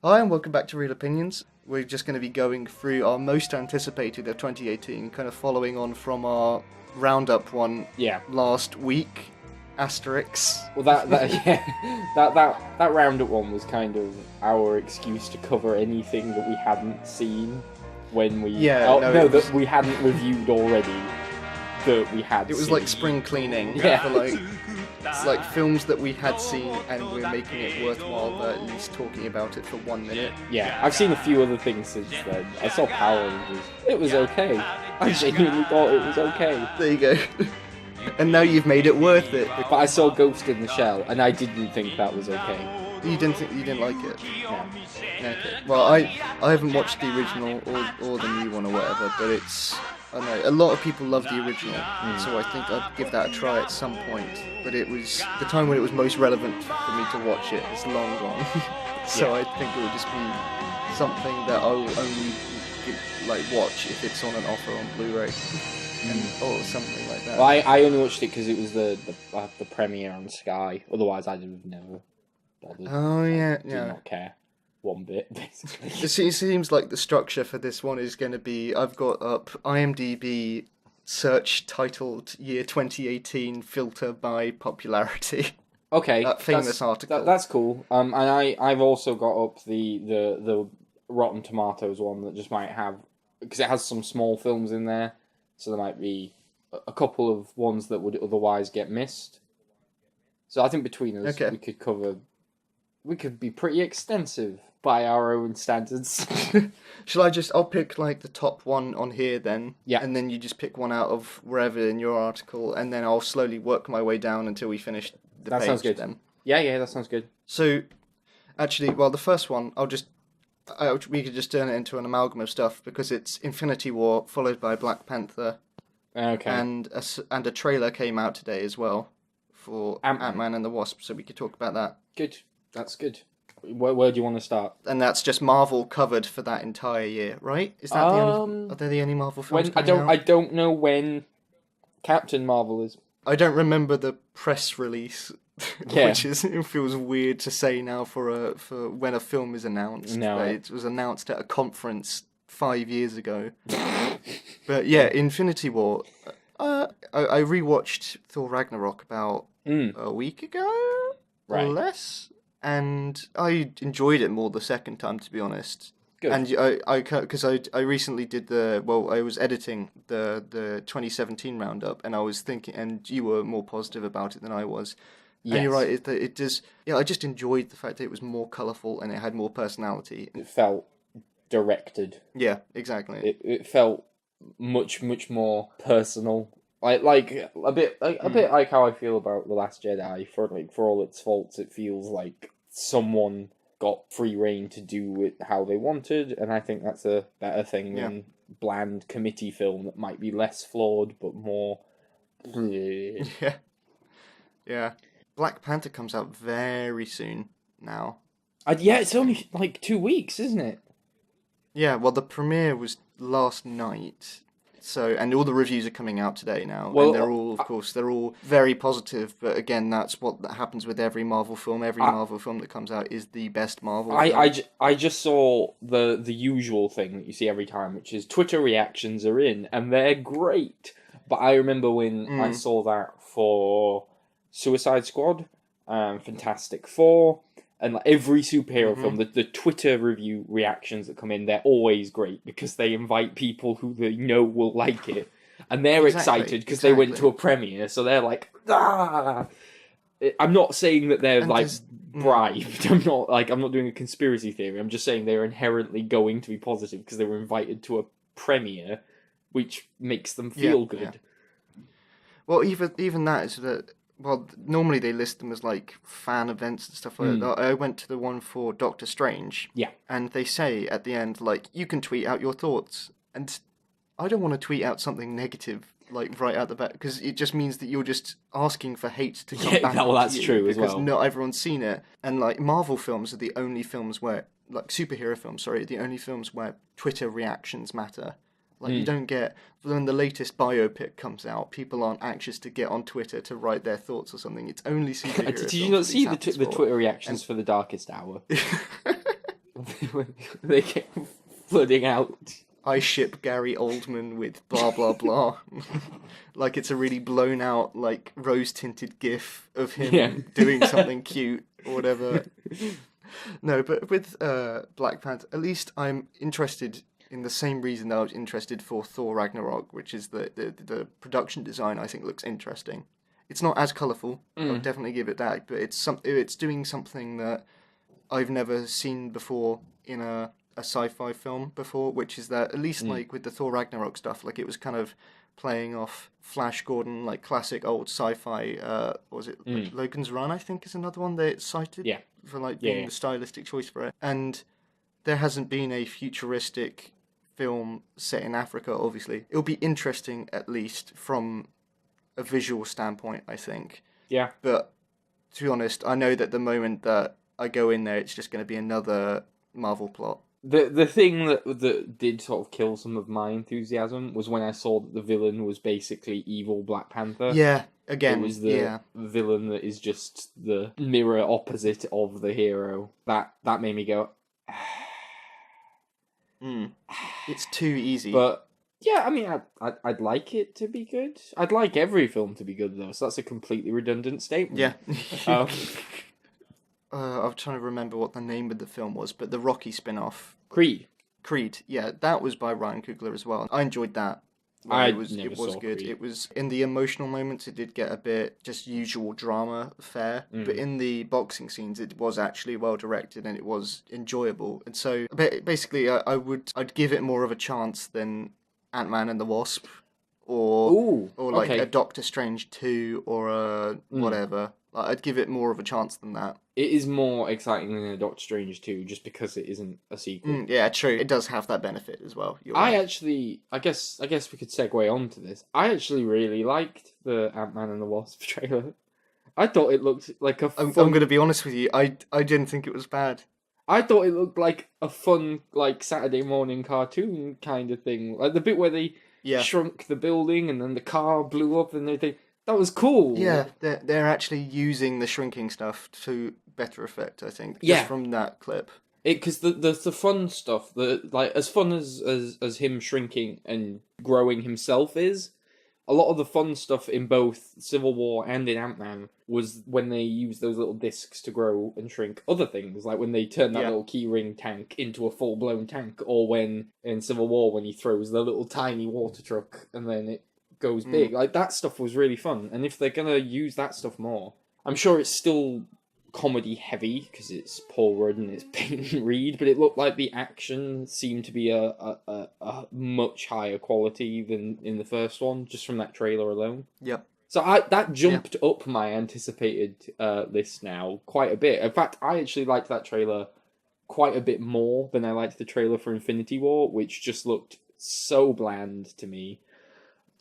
Hi, and welcome back to Real Opinions. We're just going to be going through our most anticipated of 2018, kind of following on from our roundup one Yeah. last week. Asterix. Well, that yeah, that roundup one was kind of our excuse to cover anything that we hadn't seen when we that we hadn't reviewed already that we had. It was seen. like spring cleaning. Yeah. For it's like films that we had seen, and we're making it worthwhile at least talking about it for 1 minute. Yeah, I've seen a few other things since then. I saw Power Rangers. It was okay. I genuinely thought it was okay. There you go. And now you've made it worth it. But I saw Ghost in the Shell, and I didn't think that was okay. You didn't like it? No. Okay. Well, I haven't watched the original or the new one or whatever, but I know a lot of people love the original, so I think I'd give that a try at some point. But it was the time when it was most relevant for me to watch it. It's long gone, so I think it would just be something that I will only watch if it's on an offer on Blu-ray or something like that. Well, I only watched it because it was the premiere on Sky. Otherwise, I'd have never bothered. Oh yeah, I do not care one bit, basically. It seems like the structure for this one is going to be, I've got up IMDb search titled Year 2018 filter by popularity. Okay, that famous article. That's cool. And I've also got up the Rotten Tomatoes one that just might have, because it has some small films in there, so there might be a couple of ones that would otherwise get missed. So I think between us, we could be pretty extensive by our own standards. I'll pick the top one on here then, and then you just pick one out of wherever in your article, and then I'll slowly work my way down until we finish the page. That sounds good. Then. Yeah, that sounds good. So, actually, the first one, we could just turn it into an amalgam of stuff, because it's Infinity War, followed by Black Panther. Okay. And a trailer came out today as well for Ant-Man and the Wasp, so we could talk about that. Good. That's good. Where do you want to start? And that's just Marvel covered for that entire year, right? Is that are they the only Marvel films I don't know when Captain Marvel is. I don't remember the press release, Yeah. it feels weird to say now for when a film is announced. No. It was announced at a conference 5 years ago. But yeah, Infinity War. I rewatched Thor Ragnarok about a week ago, or less. And I enjoyed it more the second time, to be honest. Good. And because I recently did I was editing the 2017 roundup, and I was thinking, and you were more positive about it than I was. Yes. And you're right, it does. Yeah, I just enjoyed the fact that it was more colourful and it had more personality. It felt directed. Yeah, exactly. It felt much more personal. Like a bit like how I feel about The Last Jedi. For all its faults, it feels like someone got free reign to do it how they wanted, and I think that's a better thing than bland committee film that might be less flawed but more. Yeah. Black Panther comes out very soon now. It's only 2 weeks, isn't it? Yeah. Well, the premiere was last night. So, and all the reviews are coming out today now, and they're all, of course, very positive. But again, that's what happens with every Marvel film. Every Marvel film that comes out is the best Marvel film. I just saw the usual thing that you see every time, which is Twitter reactions are in, and they're great. But I remember when I saw that for Suicide Squad, Fantastic Four, and every superhero film, the Twitter review reactions that come in, they're always great because they invite people who they know will like it. And they're excited because they went to a premiere, so they're like, ah! I'm not saying that they're bribed. I'm not doing a conspiracy theory. I'm just saying they're inherently going to be positive because they were invited to a premiere, which makes them feel good. Yeah. Well, even that is that. Well, normally they list them as fan events and stuff like that. I went to the one for Doctor Strange. Yeah. And they say at the end, you can tweet out your thoughts. And I don't want to tweet out something negative, right out the back, because it just means that you're just asking for hate to come back. Well, that's true as well. Because not everyone's seen it. And Marvel films are the only films where, superhero films, sorry, the only films where Twitter reactions matter. You don't get, when the latest biopic comes out, people aren't anxious to get on Twitter to write their thoughts or something. It's only superhero films. Did you not see the Twitter reactions for The Darkest Hour? they get flooding out. I ship Gary Oldman with blah blah blah. Like it's a really blown out, like rose tinted gif of him doing something cute or whatever. No, but with Black Panther, at least I'm interested in the same reason that I was interested for Thor Ragnarok, which is the production design. I think looks interesting. It's not as colourful. I'll definitely give it that, but it's doing something that I've never seen before in a sci-fi film before, which is that at least like with the Thor Ragnarok stuff, like it was kind of playing off Flash Gordon, like classic old sci-fi. What was it like Logan's Run? I think is another one they cited for like being the stylistic choice for it. And there hasn't been a futuristic film set in Africa. Obviously, it'll be interesting at least from a visual standpoint, I think. Yeah. But to be honest, I know that the moment that I go in there, it's just going to be another Marvel plot. The thing that did sort of kill some of my enthusiasm was when I saw that the villain was basically evil Black Panther. Yeah, again, it was the villain that is just the mirror opposite of the hero. That made me go. It's too easy. But yeah, I mean, I'd like it to be good. I'd like every film to be good though. So that's a completely redundant statement. Yeah. I'm trying to remember what the name of the film was, but the Rocky spin-off. Creed, yeah, that was by Ryan Coogler as well. I enjoyed that. It was good. Creed. It was in the emotional moments. It did get a bit just usual drama fare, but in the boxing scenes, it was actually well directed and it was enjoyable. And so basically, I'd give it more of a chance than Ant-Man and the Wasp, or like a Doctor Strange 2 or a whatever. Like, I'd give it more of a chance than that. It is more exciting than a Doctor Strange 2, just because it isn't a sequel. Yeah, true. It does have that benefit as well. I guess we could segue on to this. I actually really liked the Ant-Man and the Wasp trailer. I thought it looked like a fun... I'm going to be honest with you. I didn't think it was bad. I thought it looked like a fun, like, Saturday morning cartoon kind of thing. Like the bit where they shrunk the building and then the car blew up and everything. That was cool. Yeah, they're actually using the shrinking stuff to better effect, I think, just from that clip. Because the fun stuff, like as fun as him shrinking and growing himself is, a lot of the fun stuff in both Civil War and in Ant-Man was when they use those little discs to grow and shrink other things, like when they turn that little keyring tank into a full-blown tank, or when in Civil War when he throws the little tiny water truck and then it goes big. Like that stuff was really fun, and if they're gonna use that stuff more, I'm sure it's still comedy heavy because it's Paul Rudd and it's Peyton Reed, but it looked like the action seemed to be a much higher quality than in the first one, just from that trailer alone. Yep. So that jumped up my anticipated list now quite a bit. In fact, I actually liked that trailer quite a bit more than I liked the trailer for Infinity War, which just looked so bland to me.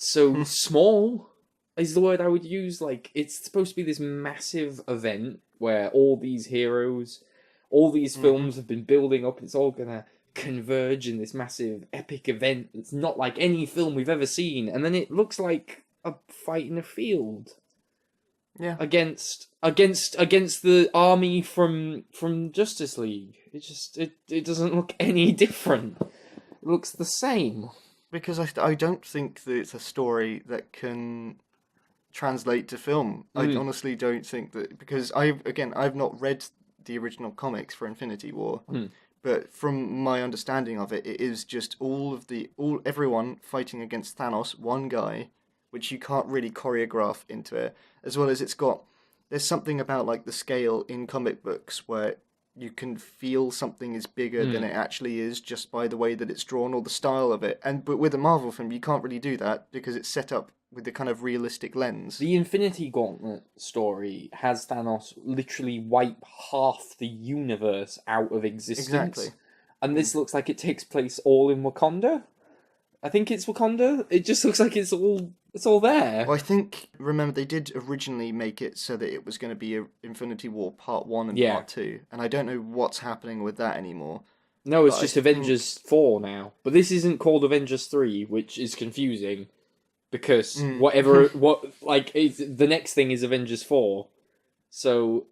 So small is the word I would use. Like, it's supposed to be this massive event where all these heroes, all these films have been building up, and it's all gonna converge in this massive epic event. It's not like any film we've ever seen, and then it looks like a fight in a field. Yeah. Against the army from Justice League. It doesn't look any different. It looks the same. Because I don't think that it's a story that can translate to film. I honestly don't think that, because I've not read the original comics for Infinity War, but from my understanding of it, it is just everyone fighting against Thanos, one guy, which you can't really choreograph into it, as well as there's something about like the scale in comic books where you can feel something is bigger than it actually is just by the way that it's drawn or the style of it. But with a Marvel film, you can't really do that because it's set up with the kind of realistic lens. The Infinity Gauntlet story has Thanos literally wipe half the universe out of existence. Exactly. And this looks like it takes place all in Wakanda. I think it's Wakanda. It just looks like it's all there. Well, I think, remember, they did originally make it so that it was going to be Infinity War Part 1 and Part 2. And I don't know what's happening with that anymore. No, it's just Avengers 4 now. But this isn't called Avengers 3, which is confusing. Because the next thing is Avengers 4. So...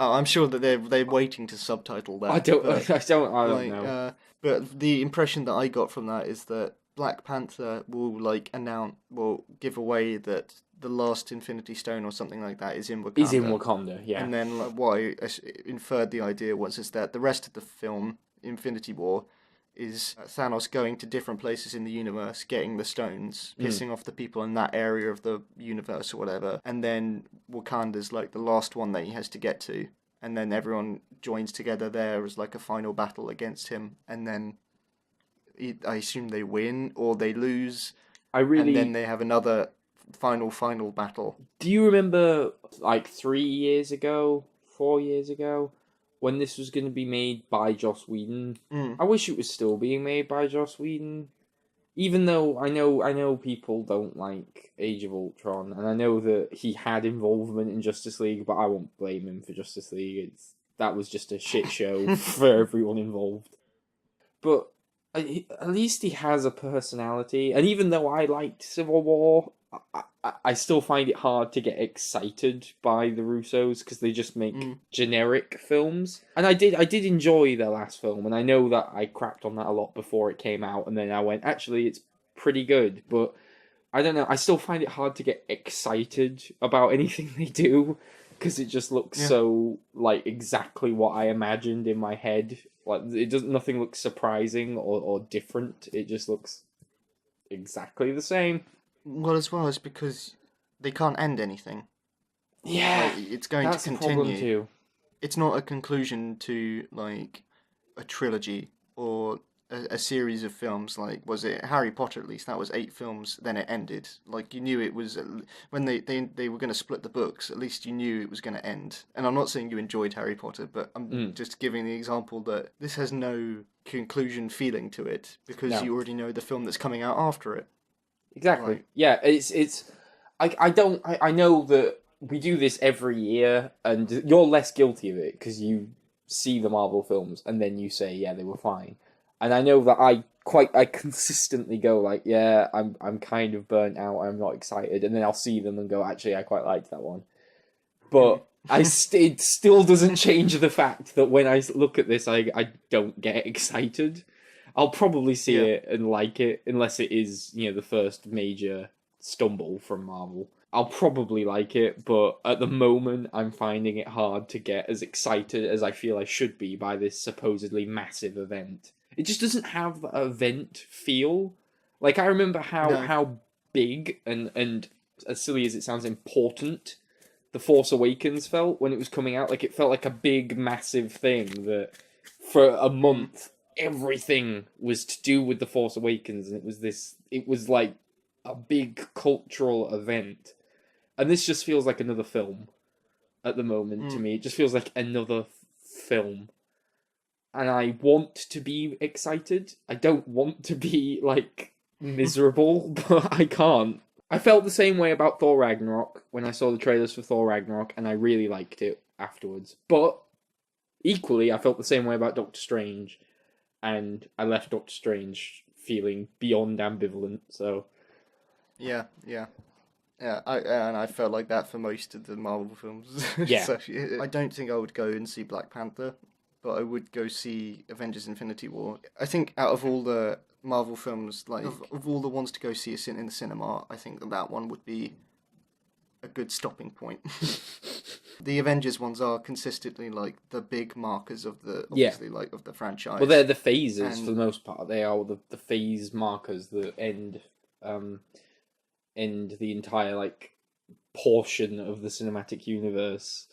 Oh, I'm sure that they're waiting to subtitle that. I don't. But, I don't know. But the impression that I got from that is that Black Panther will give away that the last Infinity Stone or something like that is in Wakanda. He's in Wakanda, yeah. And then what I inferred the idea was is that the rest of the film, Infinity War, is Thanos going to different places in the universe, getting the stones, pissing off the people in that area of the universe or whatever, and then Wakanda's like the last one that he has to get to, and then everyone joins together there as like a final battle against him, and then I assume they win or they lose, and then they have another final battle. Do you remember, like 3 years ago, 4 years ago, when this was going to be made by Joss Whedon? I wish it was still being made by Joss Whedon. Even though I know people don't like Age of Ultron, and I know that he had involvement in Justice League, but I won't blame him for Justice League. That was just a shit show for everyone involved. But at least he has a personality, and even though I liked Civil War, I still find it hard to get excited by the Russos because they just make generic films. And I did enjoy their last film, and I know that I crapped on that a lot before it came out, and then I went, actually, it's pretty good. But I don't know, I still find it hard to get excited about anything they do because it just looks so like exactly what I imagined in my head. Like nothing looks surprising or different. It just looks exactly the same. Well, as well as because they can't end anything. Yeah, like, it's going to continue. The problem too. It's not a conclusion to like a trilogy or a series of films. Like, was it Harry Potter? At least that was 8 films. Then it ended. Like you knew it was when they were going to split the books. At least you knew it was going to end. And I'm not saying you enjoyed Harry Potter, but I'm just giving the example that this has no conclusion feeling to it because you already know the film that's coming out after it. Exactly. Right. Yeah, it's. I know that we do this every year, and you're less guilty of it because you see the Marvel films and then you say, yeah, they were fine. And I know that I consistently go like, yeah, I'm kind of burnt out. I'm not excited, and then I'll see them and go, actually, I quite liked that one. But it still doesn't change the fact that when I look at this, I don't get excited. I'll probably see it and like it, unless it is, the first major stumble from Marvel. I'll probably like it, but at the moment, I'm finding it hard to get as excited as I feel I should be by this supposedly massive event. It just doesn't have the event feel. Like, I remember how big and as silly as it sounds, important The Force Awakens felt when it was coming out. Like, it felt like a big, massive thing that for a month everything was to do with The Force Awakens, and it was like a big cultural event. And this just feels like another film at the moment to me. It just feels like another film. And I want to be excited. I don't want to be, like, miserable, but I can't. I felt the same way about Thor Ragnarok when I saw the trailers for Thor Ragnarok, and I really liked it afterwards. But equally, I felt the same way about Doctor Strange, and I left Doctor Strange feeling beyond ambivalent, so... Yeah. I felt like that for most of the Marvel films. Yeah. So, I don't think I would go and see Black Panther, but I would go see Avengers Infinity War. I think out of all the Marvel films, like, of all the ones to go see in the cinema, I think that one would be a good stopping point. The Avengers ones are consistently like the big markers of the like of the franchise. Well, they're the phases for the most part. They are the phase markers that end the entire like portion of the cinematic universe.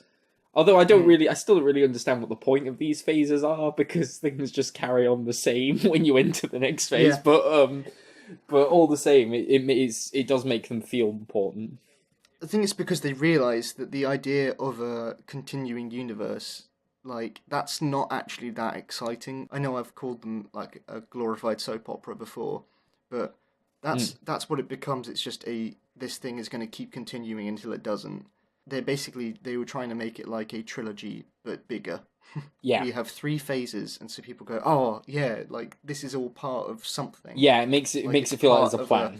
Although I still don't really understand what the point of these phases are, because things just carry on the same when you enter the next phase. Yeah. But all the same, it does make them feel important. I think it's because they realise that the idea of a continuing universe, like, that's not actually that exciting. I know I've called them like a glorified soap opera before, but that's what it becomes. It's just this thing is going to keep continuing until it doesn't. They were trying to make it like a trilogy, but bigger. Yeah. You have 3 phases, and so people go, oh, yeah, like, this is all part of something. Yeah, it makes it feel like there's a plan.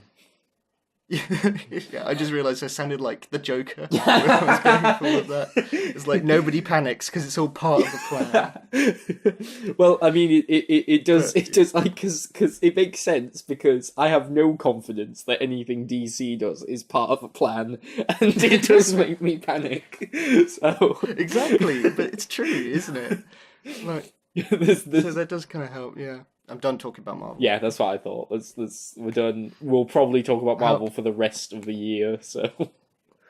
Yeah, I just realised I sounded like the Joker when I was going for all of that. It's like nobody panics because it's all part of the plan. Well, I mean, it does But- it does like because it makes sense because I have no confidence that anything DC does is part of a plan, and it does make me panic. So Exactly, but it's true, isn't it? Like, there's, so that does kind of help. Yeah, I'm done talking about Marvel. yeah, that's what I thought. We're done. We'll probably talk about Marvel for the rest of the year. So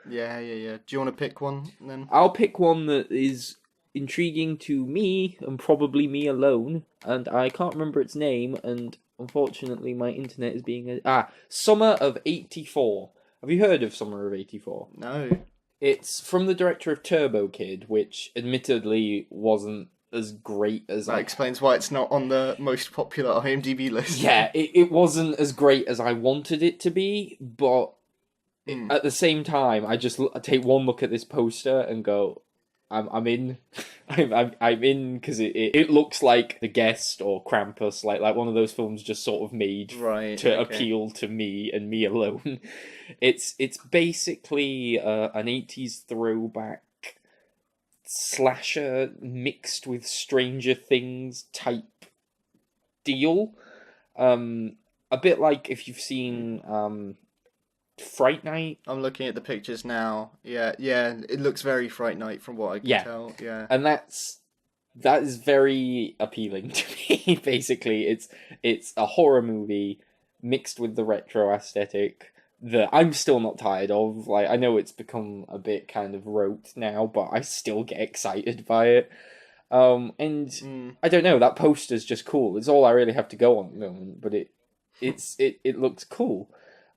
Yeah. Do you want to pick one then? I'll pick one that is intriguing to me and probably me alone, and I can't remember its name, and unfortunately my internet is being Summer of '84. Have you heard of Summer of '84? No. It's from the director of Turbo Kid, which admittedly wasn't as great as That I. explains why it's not on the most popular IMDb list. Yeah, it wasn't as great as I wanted it to be, but Mm. at the same time, I take one look at this poster and go, I'm in. I'm in because it looks like The Guest or Krampus, like one of those films just sort of made Right. to okay. appeal to me and me alone. It's basically an 80s throwback slasher mixed with Stranger Things type deal. A bit like if you've seen Fright Night. I'm looking at the pictures now. Yeah, it looks very Fright Night from what I can tell. Yeah. And that is very appealing to me. Basically, it's a horror movie mixed with the retro aesthetic that I'm still not tired of. Like, I know it's become a bit kind of rote now, but I still get excited by it. And I don't know, that poster's just cool. It's all I really have to go on at the moment, but it looks cool.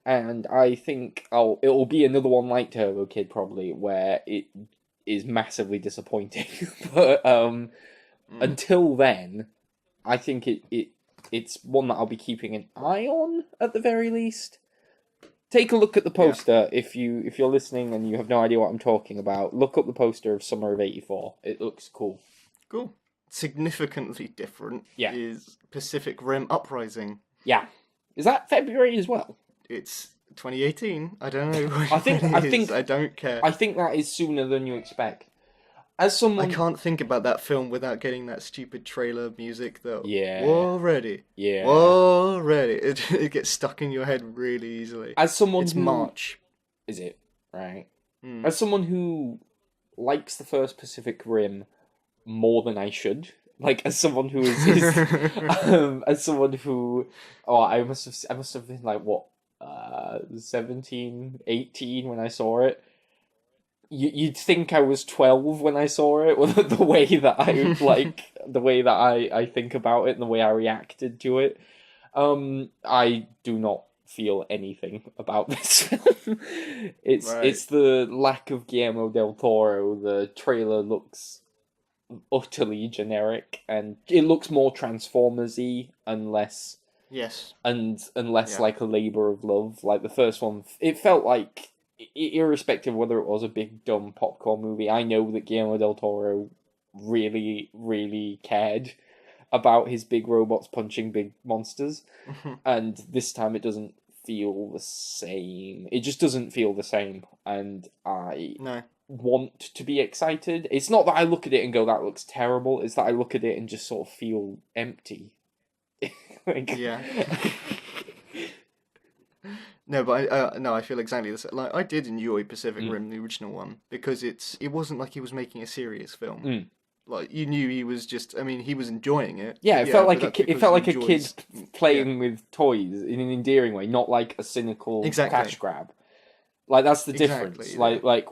And I think it'll be another one like Turbo Kid probably, where it is massively disappointing. But until then, I think it's one that I'll be keeping an eye on at the very least. Take a look at the poster if you're listening and you have no idea what I'm talking about. Look up the poster of Summer of '84. It looks cool. Cool. Significantly different is Pacific Rim Uprising. Yeah, is that February as well? It's 2018. I don't know. I think I don't care. I think that is sooner than you expect. As someone, I can't think about that film without getting that stupid trailer music though. Yeah. Already. It gets stuck in your head really easily. As someone It's who, March. Is it right? Mm. As someone who likes the first Pacific Rim more than I should, like as someone who as someone who, I must have been like what 17, 18 when I saw it. You'd think I was 12 when I saw it, with the way that I think about it and the way I reacted to it. I do not feel anything about this film. It's the lack of Guillermo del Toro. The trailer looks utterly generic, and it looks more Transformers-y and less like a labor of love. Like the first one, it felt like, irrespective of whether it was a big dumb popcorn movie, I know that Guillermo del Toro really, really cared about his big robots punching big monsters, and this time it doesn't feel the same. It just doesn't feel the same, and I want to be excited. It's not that I look at it and go, that looks terrible, it's that I look at it and just sort of feel empty. No, but I feel exactly the same. Like, I did enjoy Pacific Rim, the original one, because it wasn't like he was making a serious film. Like, you knew he was just, I mean, he was enjoying it. Yeah, it felt like a kid playing with toys in an endearing way, not like a cynical cash grab. Like, that's the difference. Like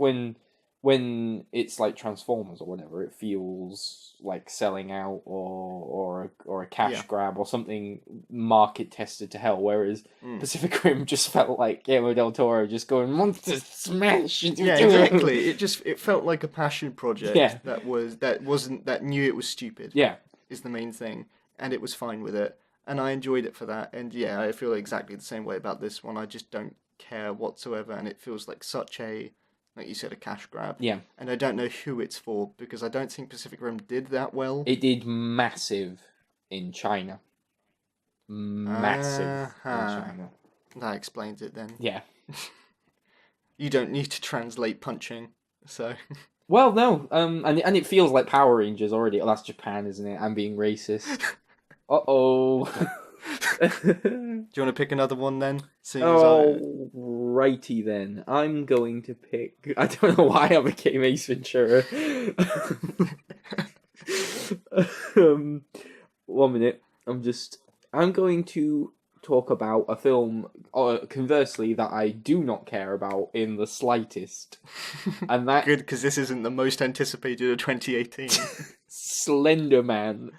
when it's like Transformers or whatever, it feels like selling out or a cash grab or something market tested to hell. Whereas Pacific Rim just felt like Guillermo del Toro just going monster smash. Yeah, exactly. It felt like a passion project that knew it was stupid. Yeah, is the main thing, and it was fine with it, and I enjoyed it for that. And yeah, I feel exactly the same way about this one. I just don't care whatsoever, and it feels like such a, like you said, a cash grab. Yeah. And I don't know who it's for, because I don't think Pacific Rim did that well. It did massive in China. In China. That explains it then. Yeah. You don't need to translate punching, so. Well, no, and it feels like Power Rangers already. Oh, that's Japan, isn't it? I'm being racist. Uh-oh. Do you want to pick another one then? Oh, righty then. I'm going to pick. I don't know why I became Ace Ventura. 1 minute. I'm going to talk about a film, conversely, that I do not care about in the slightest. And that. Good, because this isn't the most anticipated of 2018. Slender Man.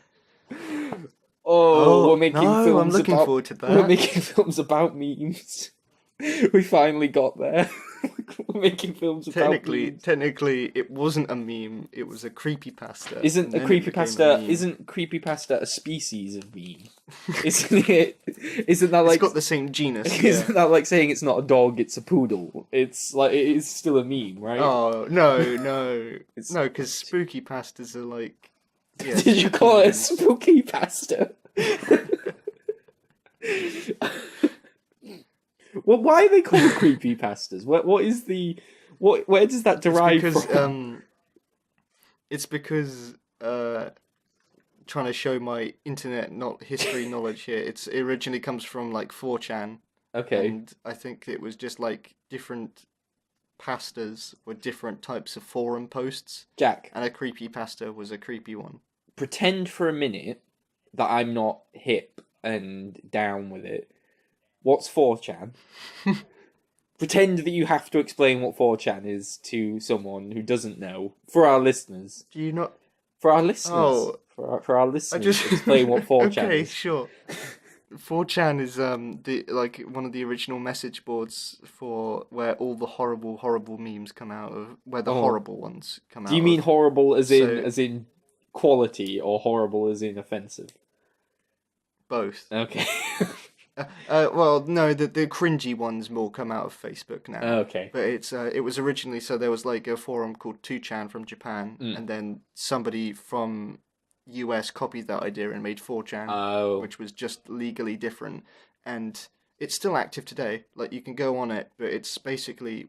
Oh, we're making films. I'm looking forward to that. We're making films about memes. We finally got there. We're making films about memes. Technically, it wasn't a meme. It was a creepypasta. Isn't creepypasta a species of meme? Isn't it? Isn't that like? It's got the same genus. Isn't that like saying it's not a dog, it's a poodle? It's like it is still a meme, right? Oh no, because spooky pastas are like. Yeah, did you call it spooky pasta? Well, why are they called creepy pastas? What is the where does that derive from? It's because trying to show my internet history knowledge here. It originally comes from like 4chan. Okay. And I think it was just like different pastas were different types of forum posts. Jack. And a creepy pasta was a creepy one. Pretend for a minute that I'm not hip and down with it. What's 4chan? Pretend that you have to explain what 4chan is to someone who doesn't know. For our listeners. Do you not? For our listeners. Oh. For our listeners, explain what 4chan is. Okay, sure. 4chan is one of the original message boards for where all the horrible memes come out of, where the horrible ones come out. Do you mean horrible as in quality, or horrible as in offensive? Both. Okay. Well, no, the cringy ones more come out of Facebook now. Okay. But it was originally, so there was like a forum called 2chan from Japan, and then somebody from US copied that idea and made 4chan, which was just legally different, and it's still active today. Like, you can go on it, but it's basically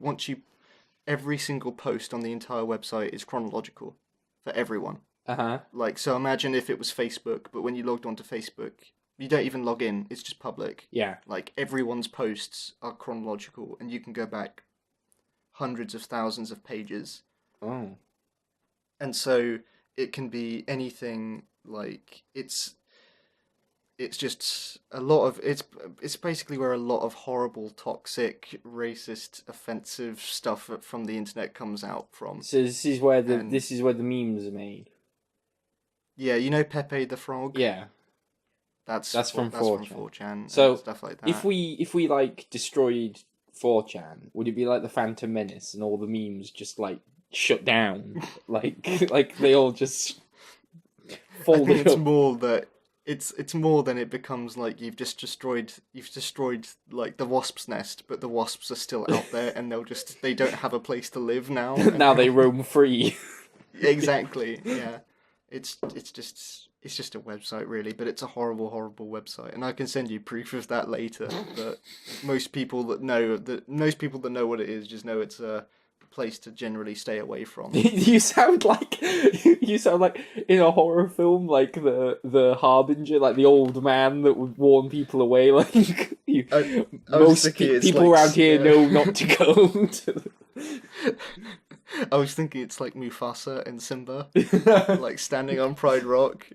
every single post on the entire website is chronological for everyone. Like, so imagine if it was Facebook, but when you logged onto Facebook, you don't even log in, it's just public. Yeah. Like, everyone's posts are chronological, and you can go back hundreds of thousands of pages. Oh. And so it can be anything, like, it's just a lot of, it's basically where a lot of horrible, toxic, racist, offensive stuff from the internet comes out from. So this is where the memes are made. Yeah, you know Pepe the Frog? Yeah. That's from 4chan. So and stuff like that. If we like destroyed 4chan, would it be like the Phantom Menace and all the memes just like shut down? like they all just folded I think it's up? more that it's more than it becomes like you've destroyed like the wasp's nest, but the wasps are still out there and they don't have a place to live now. Now they roam free. Exactly. Yeah. It's just a website, really, but it's a horrible website, and I can send you proof of that later. But most people that know what it is just know it's a place to generally stay away from. You sound like in a horror film, like the Harbinger, like the old man that would warn people away. Like most people around here know not to go to. I was thinking it's like Mufasa and Simba, like standing on Pride Rock.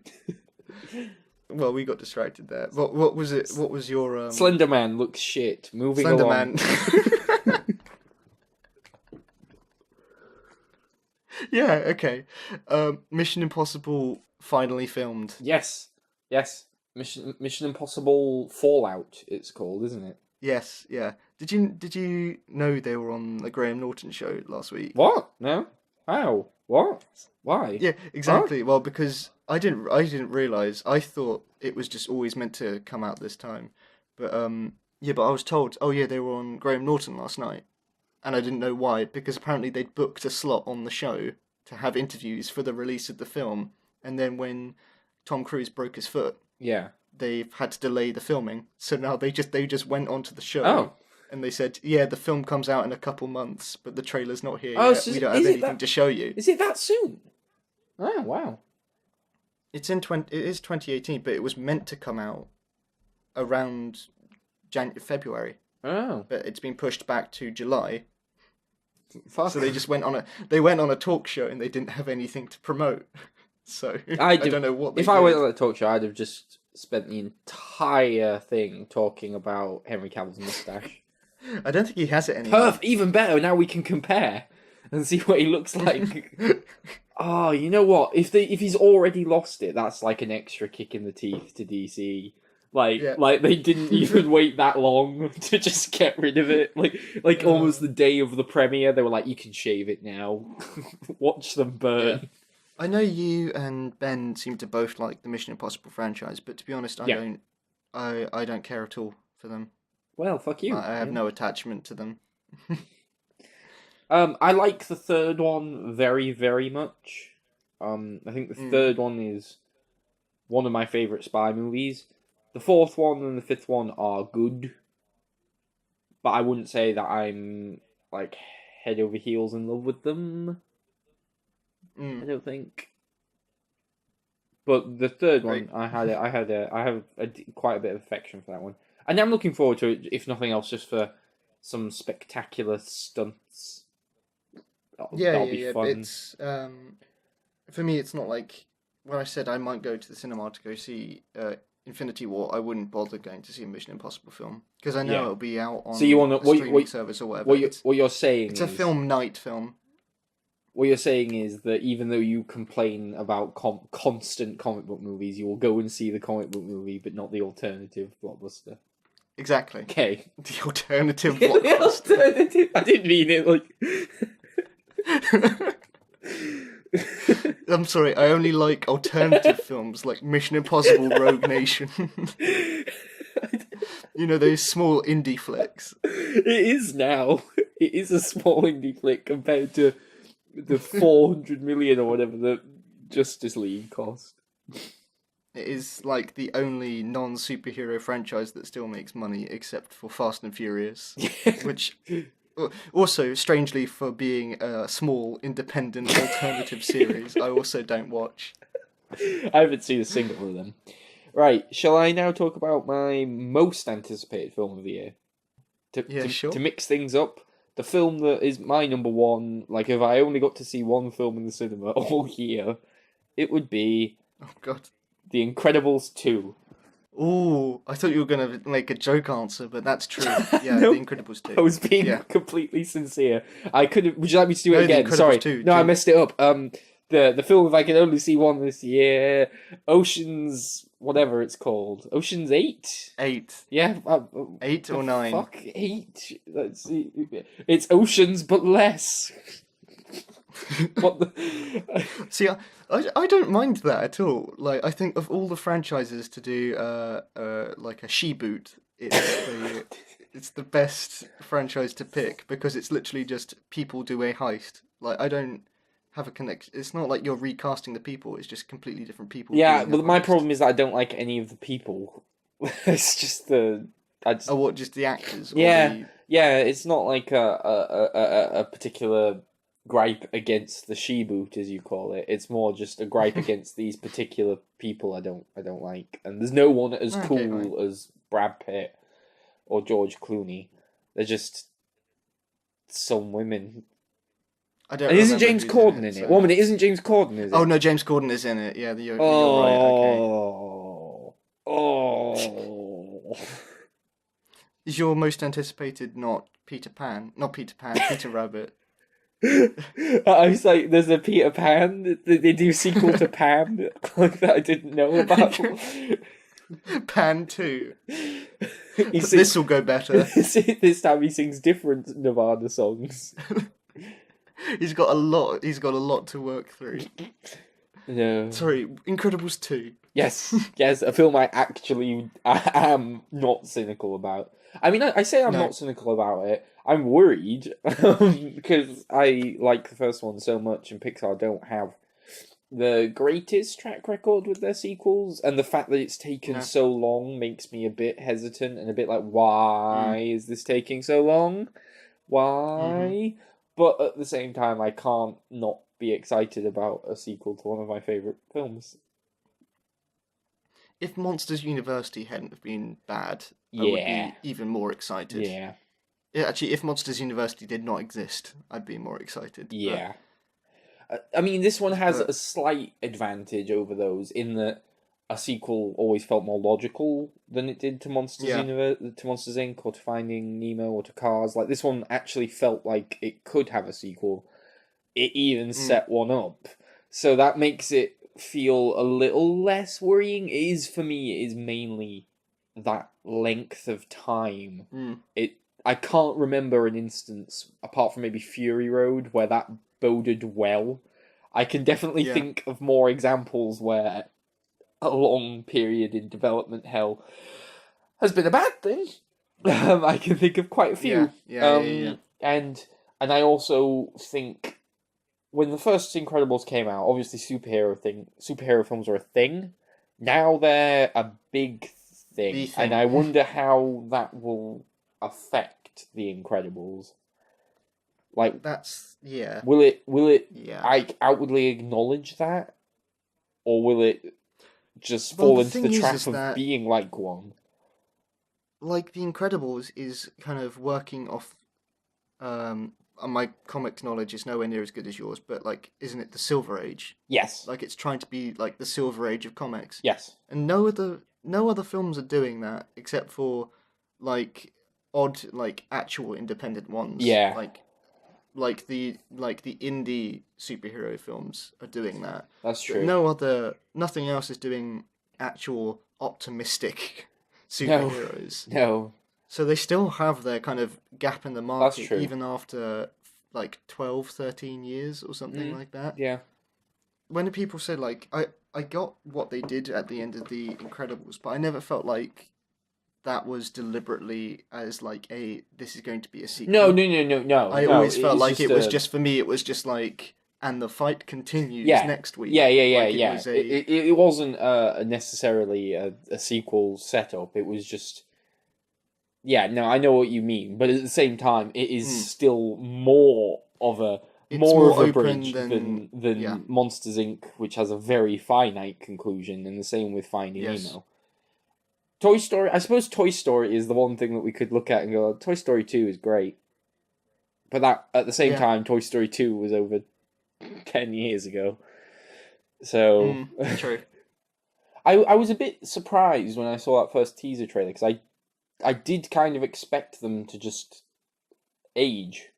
Well, we got distracted there. What was it? What was your Slender Man looks shit. Moving Slender along. Man. Yeah. Okay. Mission Impossible finally filmed. Yes. Mission Impossible Fallout. It's called, isn't it? Yes. Yeah. Did you know they were on the Graham Norton show last week? What? No. How? What? Why? Yeah, exactly. Huh? Well, because I didn't realize. I thought it was just always meant to come out this time, but but I was told, oh yeah, they were on Graham Norton last night, and I didn't know why, because apparently they'd booked a slot on the show to have interviews for the release of the film, and then when Tom Cruise broke his foot, yeah, they've had to delay the filming, so now they just went onto the show. Oh. and they said, "Yeah, the film comes out in a couple months, but the trailer's not here Oh, yet. so We don't have is it anything that- to show you." Is it that soon? Oh, wow. It is 2018, but it was meant to come out around February, Oh, but it's been pushed back to July. fuck. So they just went on a talk show and they didn't have anything to promote. So I don't know what they If I went did. on that talk show, I'd have just spent the entire thing talking about Henry Cavill's mustache. I don't think he has it anymore. Perf, even better. Now we can compare and see what he looks like. Oh, you know what? If he's already lost it, that's like an extra kick in the teeth to DC. Like they didn't even wait that long to just get rid of it. Like almost the day of the premiere, they were like, "You can shave it now. Watch them burn." Yeah. I know you and Ben seem to both like the Mission Impossible franchise, but to be honest, I don't care at all for them. Well, fuck you. I have no attachment to them. I like the third one very, very much. I think the third one is one of my favourite spy movies. The fourth one and the fifth one are good, but I wouldn't say that I'm like head over heels in love with them. I don't think. But the third one, I have quite a bit of affection for that one, and I'm looking forward to it. If nothing else, just for some spectacular stunts. That'll be fun. It's for me. It's not like when I said I might go to the cinema to go see Infinity War. I wouldn't bother going to see a Mission Impossible film because I know it'll be out on a streaming service or whatever. What you're saying? It's a film night film. What you're saying is that even though you complain about constant comic book movies, you will go and see the comic book movie, but not the alternative blockbuster. Exactly. Okay. The alternative The blockbuster. alternative. I didn't mean it like. I'm sorry, I only like alternative films like Mission Impossible Rogue Nation. You know, those small indie flicks. It is now. It is a small indie flick compared to the 400 million or whatever the Justice League cost. It is like the only non-superhero franchise that still makes money, except for Fast and Furious, which also, strangely, for being a small, independent, alternative series, I also don't watch. I haven't seen a single of them. Right, shall I now talk about my most anticipated film of the year? Sure. To mix things up, the film that is my number one, like if I only got to see one film in the cinema all year, it would be Oh, God. The Incredibles 2. Ooh, I thought you were going to make a joke answer, but that's true. Yeah, No, The Incredibles 2. I was being completely sincere. I could have. Would you like me to do it again? The Incredibles Sorry. 2. No, I messed it up. The film, if I could only see one this year, Ocean's, whatever it's called. Ocean's 8? 8. Yeah. 8 or 9. Fuck, 8. Let's see. It's Oceans, but less. What the... See, I don't mind that at all. Like, I think of all the franchises to do like a she-boot, it's the best franchise to pick because it's literally just people do a heist. Like, I don't have a connection. It's not like you're recasting the people. It's just completely different people. Yeah, doing a but my heist. problem is that I don't like any of the people. It's just Oh, what? Just the actors? Yeah, yeah. It's not like a particular gripe against the she-boot, as you call it. It's more just a gripe against these particular people I don't like. And there's no one as cool as Brad Pitt or George Clooney. They're just some women. I don't. And isn't James Corden in it? One minute, isn't James Corden? Is it? Oh no, James Corden is in it. Yeah, you're right. Okay. Oh. Is your most anticipated not Peter Pan? Not Peter Pan. Peter Rabbit. I was like, there's a Peter Pan. They do sequel to Pan like that I didn't know about. Pan 2. This will go better. This time he sings different Nirvana songs. He's got a lot to work through. No. Sorry, Incredibles 2. Yes, a film I am not cynical about. I mean, I say I'm not cynical about it. I'm worried because I like the first one so much, and Pixar don't have the greatest track record with their sequels, and the fact that it's taken No. so long makes me a bit hesitant and a bit like, why is this taking so long? Why? But at the same time, I can't not be excited about a sequel to one of my favourite films. If Monsters University hadn't have been bad, I would Yeah. be even more excited. Yeah. Yeah, actually, if Monsters University did not exist, I'd be more excited. Yeah. I mean, this one has but- a slight advantage over those in that a sequel always felt more logical than it did to Monsters Yeah. to Monsters Inc. or to Finding Nemo or to Cars. Like this one actually felt like it could have a sequel. It even set one up, so that makes it feel a little less worrying. It is for me. It is mainly that length of time. I can't remember an instance apart from maybe Fury Road where that boded well. I can definitely Yeah. think of more examples where a long period in development hell has been a bad thing. I can think of quite a few. Yeah. And I also think when the first Incredibles came out, obviously superhero films are a thing. Now they're a big thing, The thing. and I wonder how that will affect the Incredibles. Like, That's yeah. will it Yeah. outwardly acknowledge that, or will it just Well, fall the into thing the is trap of that- being like one? Like The Incredibles is kind of working off. My comics knowledge is nowhere near as good as yours, but like, isn't it the Silver Age? Yes. Like, it's trying to be like the Silver Age of comics. Yes. And no other films are doing that except for like odd like actual independent ones. Yeah. Like the indie superhero films are doing that. That's But true. nothing else is doing actual optimistic superheroes. No. So they still have their kind of gap in the market true. even after like 12, 13 years or something like that. Yeah. When people say like I got what they did at the end of The Incredibles, but I never felt like that was deliberately as like this is going to be a sequel. No. I no, always felt it's like it was a- just for me. It was just like, and the fight continues Yeah. next week. Yeah. Like, it was It wasn't necessarily a sequel setup. It was just. Yeah, no, I know what you mean, but at the same time, it is still more of a It's more of more a open bridge than- than yeah. Monsters Inc., which has a very finite conclusion, and the same with Finding Yes. Nemo. Toy Story, I suppose Toy Story is the one thing that we could look at and go, Toy Story 2 is great. But that at the same Yeah. time, Toy Story 2 was over 10 years ago. So True. I was a bit surprised when I saw that first teaser trailer because I did kind of expect them to just age,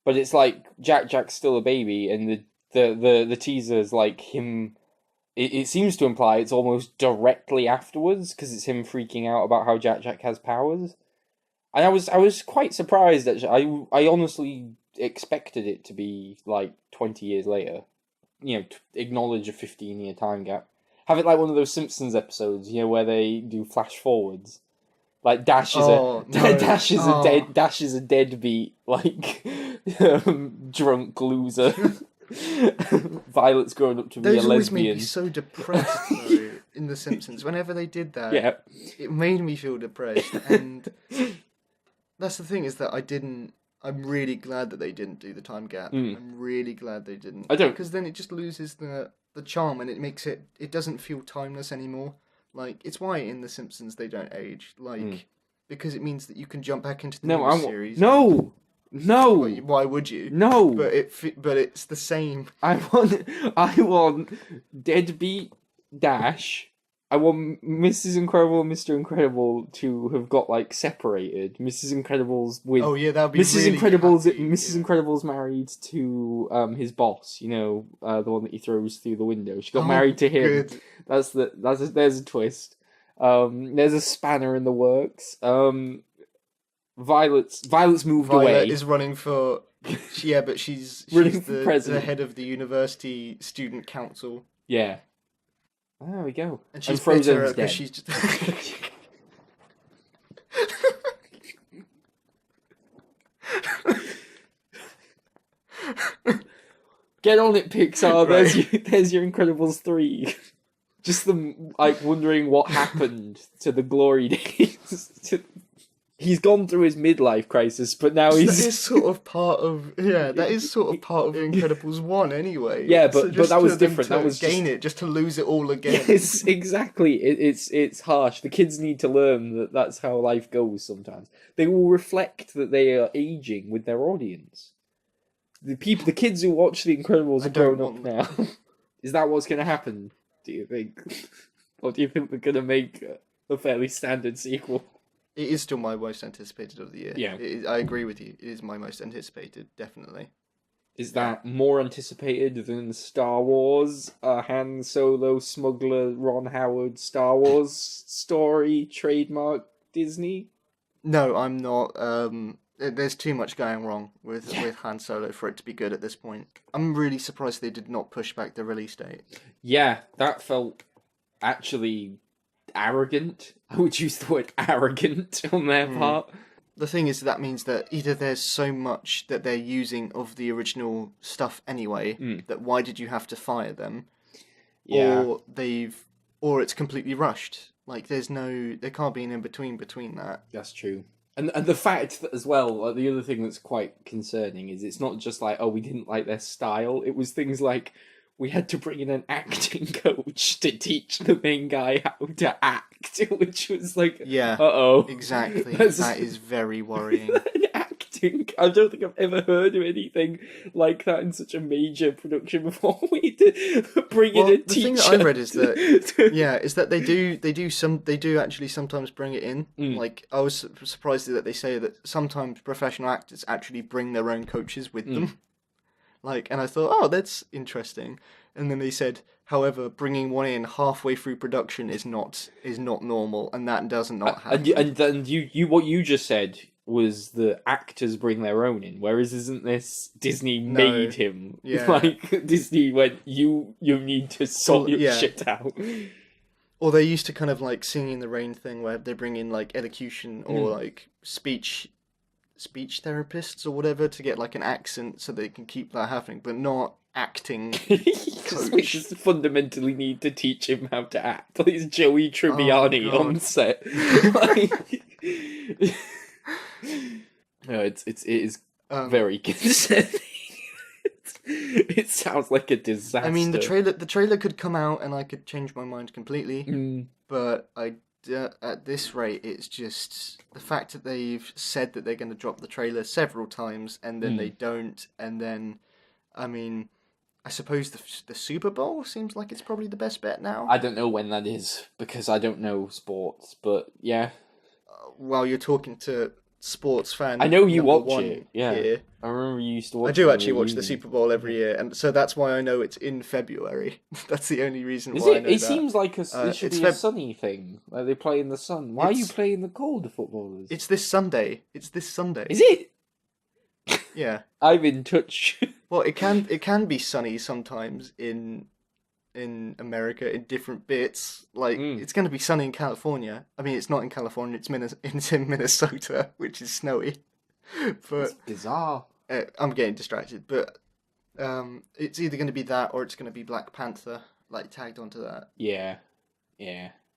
but it's like Jack's still a baby, and the teaser's like him. It seems to imply it's almost directly afterwards because it's him freaking out about how Jack has powers, and I was quite surprised actually. I honestly expected it to be like 20 years later. You know, acknowledge a 15-year time gap. Have it like one of those Simpsons episodes, you know, where they do flash forwards. Like Dash is Dash is a deadbeat, like drunk loser. Violet's grown up to be Those a always made lesbian. me so depressed though in The Simpsons. Whenever they did that, Yeah, it made me feel depressed. And that's the thing is that I'm really glad that they didn't do the time gap. I'm really glad they didn't. I don't- Because then it just loses the charm and it makes it doesn't feel timeless anymore. Like, it's why in The Simpsons they don't age. Like, because it means that you can jump back into the newest series. no. Why would you? No. But it's the same. I want deadbeat Dash. I want Mrs. Incredible and Mr. Incredible to have got like separated. Mrs. Incredible's with Oh yeah, that'd be Mrs. really Incredible's happy, Mrs. yeah. Incredible's married to his boss, you know, the one that he throws through the window. She got Oh, married to him. good. There's a twist. There's a spanner in the works. Violet's moved Violet away. is running for yeah, but she's Running for the president. head of the university student council, Yeah. There we go. and she's Frozen's bitter dead. because she's just Get on it, Pixar. Right. There's your Incredibles 3. Just them, like, wondering what happened to the glory days. He's gone through his midlife crisis, but now That he's... is sort of part of that is sort of part of Incredibles 1 anyway. Yeah, So but just that was to them different. to That was gain just... it, just to lose it all again. Yes, exactly. It's harsh. The kids need to learn that that's how life goes sometimes. They will reflect that they are aging with their audience. The kids who watch The Incredibles I are grown don't up now. Is that what's going to happen, do you think? Or do you think they're going to make a fairly standard sequel? It is still my most anticipated of the year. Yeah. I agree with you. It is my most anticipated, definitely. Is that more anticipated than Star Wars, a Han Solo smuggler Ron Howard Star Wars story trademark Disney? No, I'm not. There's too much going wrong with Han Solo for it to be good at this point. I'm really surprised they did not push back the release date. Yeah, that felt actually arrogant. I would use the word arrogant on their part. The thing is, that means that either there's so much that they're using of the original stuff anyway, that why did you have to fire them? Yeah. Or it's completely rushed. Like, there can't be an in-between that. That's true. And the fact that as well, like, the other thing that's quite concerning is it's not just like, oh, we didn't like their style. It was things like, we had to bring in an acting coach to teach the main guy how to act, which was like, Yeah, uh-oh. exactly. That's- That is very worrying. Acting. I don't think I've ever heard of anything like that in such a major production before. We need to bring in a teacher. The thing that I read is that they do actually sometimes bring it in. Like, I was surprised that they say that sometimes professional actors actually bring their own coaches with them. Like, and I thought, oh, that's interesting. And then they said, however, bringing one in halfway through production is not normal, and that does not happen. And then you what you just said was the actors bring their own in, whereas isn't this Disney made him? Yeah. Like, Disney went, you need to sort your shit out. Or they used to kind of like Singing in the Rain thing where they bring in like elocution or like speech therapists or whatever to get like an accent so they can keep that happening, but not acting We just fundamentally need to teach him how to act. Like, it's Joey Tribbiani on set. No, it is very concerning. It sounds like a disaster. I mean, the trailer could come out and I could change my mind completely, but at this rate, it's just the fact that they've said that they're going to drop the trailer several times and then they don't, and then, I mean, I suppose the Super Bowl seems like it's probably the best bet now. I don't know when that is because I don't know sports, but yeah. While you're talking to sports fan, I know you watch one it. Yeah, here. I remember you used to watch. I do actually watch the Super Bowl every year, and so that's why I know it's in February. That's the only reason why I know it that. seems like it should be a sunny thing. Like they play in the sun. Why are you playing the cold, footballers? It's this Sunday. Is it? Yeah. I'm in touch. Well, it can be sunny sometimes in America in different bits. Like it's going to be sunny in California. I mean, it's not in California. It's in Minnesota, which is snowy. But it's bizarre. I'm getting distracted. But it's either going to be that or it's going to be Black Panther, like tagged onto that. Yeah.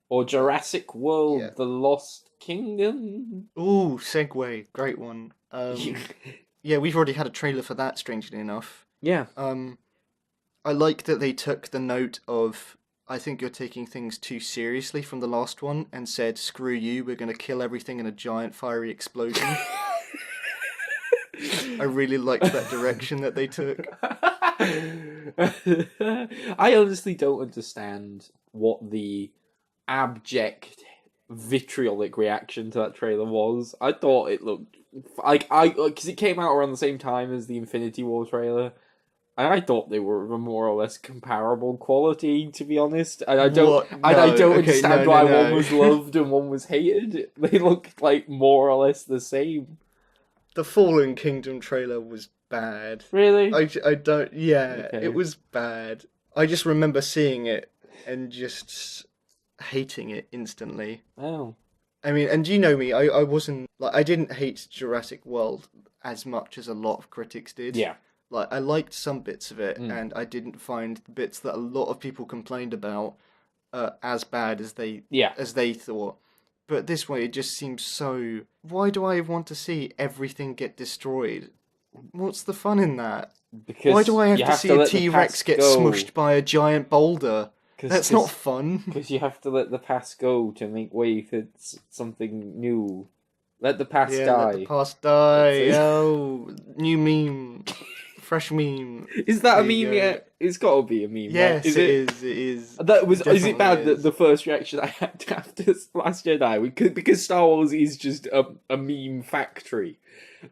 Or Jurassic World: Yeah. The Lost Kingdom. Ooh, segue, great one. Yeah, we've already had a trailer for that. Strangely enough. Yeah. I like that they took the note of, I think you're taking things too seriously from the last one and said, screw you, we're going to kill everything in a giant fiery explosion. I really liked that direction that they took. I honestly don't understand what the abject vitriolic reaction to that trailer was. I thought it looked like because it came out around the same time as the Infinity War trailer, and I thought they were of a more or less comparable quality, to be honest. And I don't understand why one was loved and one was hated. They looked like more or less the same. The Fallen Kingdom trailer was bad. Really? I don't. Yeah, Okay. It was bad. I just remember seeing it and just hating it instantly. Oh. I mean, and you know me, I wasn't like I didn't hate Jurassic World as much as a lot of critics did. Yeah. Like, I liked some bits of it, Mm. and I didn't find the bits that a lot of people complained about as bad Yeah, as they thought. But this way, it just seems so. Why do I want to see everything get destroyed? What's the fun in that? Why do because I have you to have see to a let the T Rex past get go. smushed by a giant boulder? That's not Because fun. you have to let the past go to make way for something new. Let the past Yeah, let the die. past die. That's Oh, new meme. Fresh meme. Is that a There you meme go. yet? It's got to be a meme, right? Yes, Is it it? is. It is. That was. It Is it definitely bad that is. the first reaction I had after Last Jedi, because Star Wars is just a meme factory.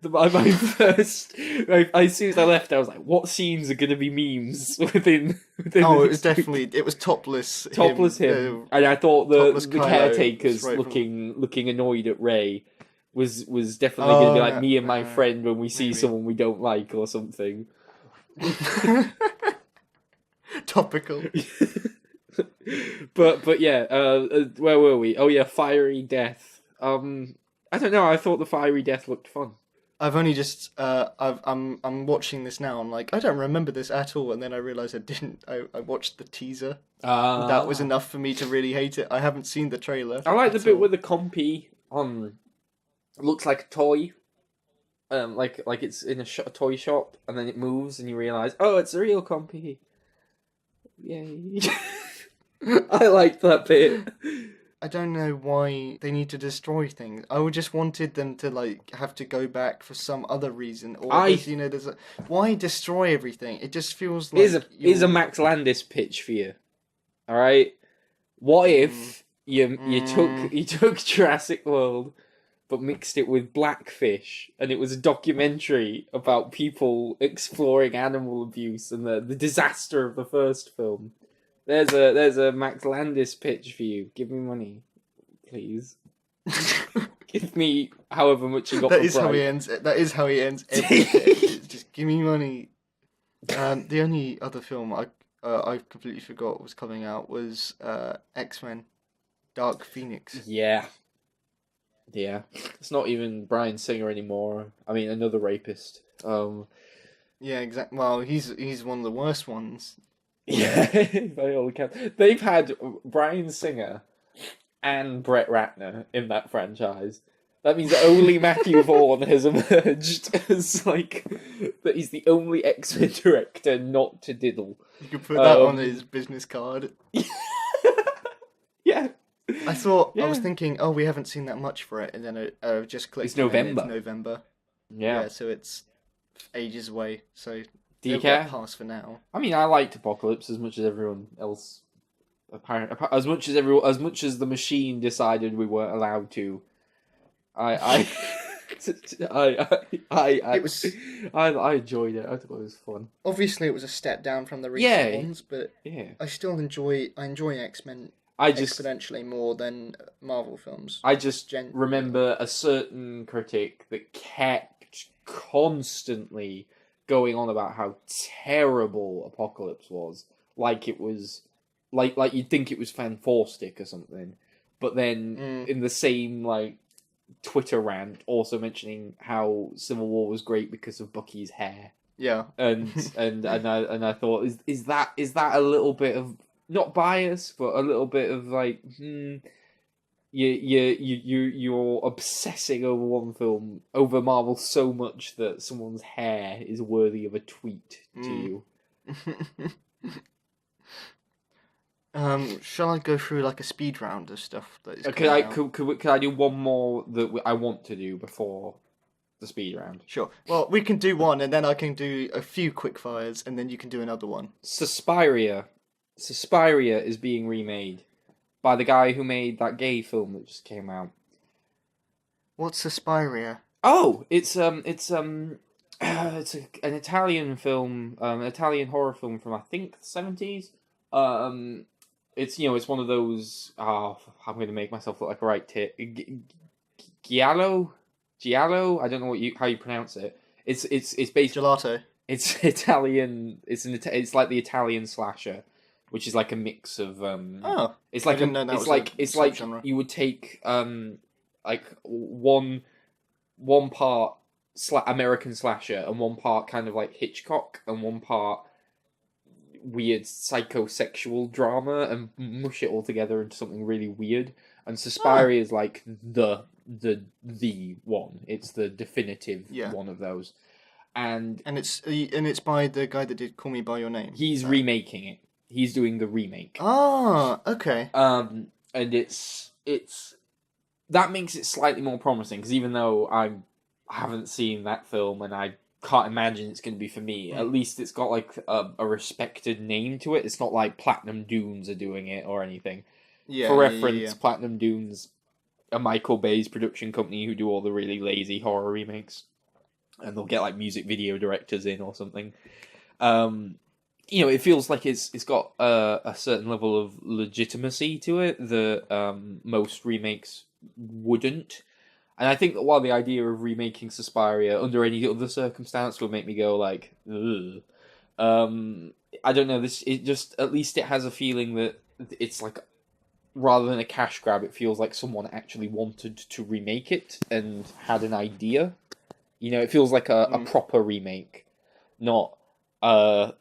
My first, as soon as I left, I was like, "What scenes are going to be memes within Oh, it was this definitely. It was topless topless him?" And I thought topless the Kylo, caretakers straight from. looking annoyed at Rey was definitely going to be like Oh, me and my friend when we see maybe. someone we don't like or something. Topical. But yeah, where were we? Oh yeah, fiery death. I don't know. I thought the fiery death looked fun. I've only just I'm watching this now. I'm like, I don't remember this at all, and then I realized I didn't. I watched the teaser. That was enough for me to really hate it. I haven't seen the trailer. I like the at bit all. where the compy looks like a toy. Like it's in a toy shop, and then it moves, and you realize, oh, it's a real compy. Yay! I liked that bit. I don't know why they need to destroy things. I would just wanted them to like have to go back for some other reason, or there's a why destroy everything? It just feels like Here's a Max Landis pitch for you. All right, what if you took Jurassic World, but mixed it with Blackfish, and it was a documentary about people exploring animal abuse and the disaster of the first film. There's a Max Landis pitch for you. Give me money, please. Give me however much you got. That for is how he Bright. ends. That is how he ends every pitch. Just give me money. The only other film I completely forgot was coming out was X-Men, Dark Phoenix. Yeah. It's not even Bryan Singer anymore. I mean, another rapist. Yeah, exactly. Well, he's one of the worst ones. Yeah, by all accounts. They've had Bryan Singer and Brett Ratner in that franchise. That means that only Matthew Vaughn has emerged as like that he's the only X-Men director not to diddle. You could put that on his business card. Yeah. I thought I was Yeah. thinking, oh, we haven't seen that much for it, and then I just clicked. It's November. It's November. Yeah. So it's ages away. So Do you they'll get care? pass for now. I mean, I liked Apocalypse as much as everyone else. As much as the machine decided we weren't allowed to. I It was I enjoyed it. I thought it was fun. obviously it was a step down from the recent ones, but Yeah. I still enjoy X-Men I just exponentially more than Marvel films. remember a certain critic that kept constantly going on about how terrible Apocalypse was, like it was like you'd think it was Fantastic or something, but then in the same like Twitter rant also mentioning how Civil War was great because of Bucky's hair. Yeah. And I thought is that a little bit of not bias but a little bit of like you're obsessing over one film over Marvel so much that someone's hair is worthy of a tweet to you. Shall I go through like a speed round of stuff that is Could I do one more that I want to do before the speed round? Sure. Well, we can do one, and then I can do a few quick fires, and then you can do another one. Suspiria is being remade by the guy who made that gay film that just came out. What's Suspiria? Oh, it's an Italian film, an Italian horror film from I think the 70s. It's one of those. Oh, I'm going to make myself look like a right tit. Giallo. I don't know how you pronounce it. It's based Gelato. It's Italian. It's like the Italian slasher, which is like a mix of Oh, It's like I didn't know that was it's a like subgenre. you would take like one part American slasher and one part kind of like Hitchcock and one part weird psychosexual drama and mush it all together into something really weird. And Suspiria is like the one. It's the definitive one of those. And it's by the guy that did Call Me by Your Name. He's remaking it. He's doing the remake. Ah, okay. And it's that makes it slightly more promising because even though I haven't seen that film and I can't imagine it's going to be for me, at least it's got like a respected name to it. It's not like Platinum Dunes are doing it or anything. Yeah. For reference, Platinum Dunes, a Michael Bay's production company who do all the really lazy horror remakes, and they'll get like music video directors in or something. It feels like it's got a certain level of legitimacy to it that most remakes wouldn't. And I think that while the idea of remaking Suspiria under any other circumstance would make me go like, ugh. I don't know. At least it has a feeling that it's like, rather than a cash grab, it feels like someone actually wanted to remake it and had an idea. It feels like a proper remake, not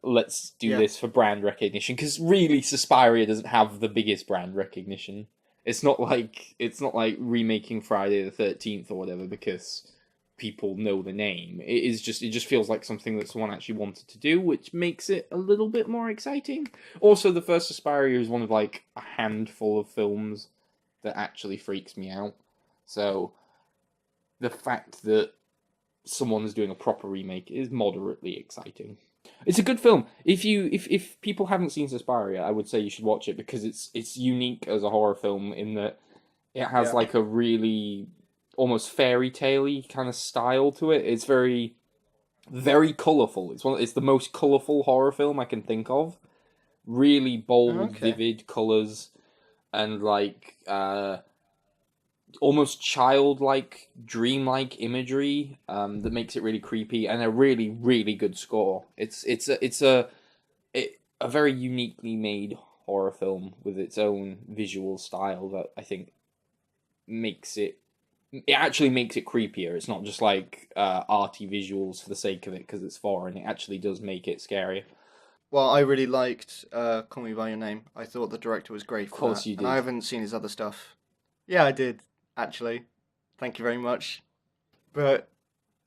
let's do this for brand recognition. Because really, Suspiria doesn't have the biggest brand recognition. It's not like remaking Friday the 13th or whatever because people know the name. It just feels like something that someone actually wanted to do, which makes it a little bit more exciting. Also, the first Suspiria is one of like a handful of films that actually freaks me out. So the fact that someone's doing a proper remake is moderately exciting. It's a good film. If people haven't seen Suspiria, I would say you should watch it because it's unique as a horror film in that it has like a really almost fairy tale-y kind of style to it. It's very, very colourful. It's the most colourful horror film I can think of. Really bold, vivid colours and like almost childlike, dreamlike imagery that makes it really creepy, and a really, really good score. It's a very uniquely made horror film with its own visual style that I think makes it actually makes it creepier. It's not just like arty visuals for the sake of it because it's foreign. It actually does make it scarier. Well, I really liked Call Me by Your Name. I thought the director was great for that. Of course you did. And I haven't seen his other stuff. Yeah, I did. Actually, thank you very much. But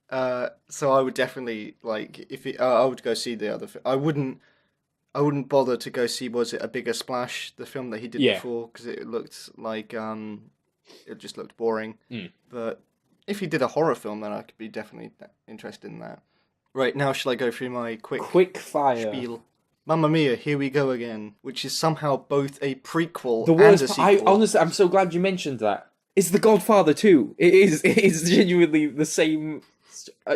so I would definitely I would go see the other. I wouldn't bother to go see. Was it A Bigger Splash, the film that he did before? Because it looked like it just looked boring. But if he did a horror film, then I could be definitely interested in that. Right, now shall I go through my quick fire spiel? Mamma Mia, Here We Go Again, which is somehow both a prequel and a sequel. Honestly, I'm so glad you mentioned that. It's The Godfather 2. It is genuinely the same.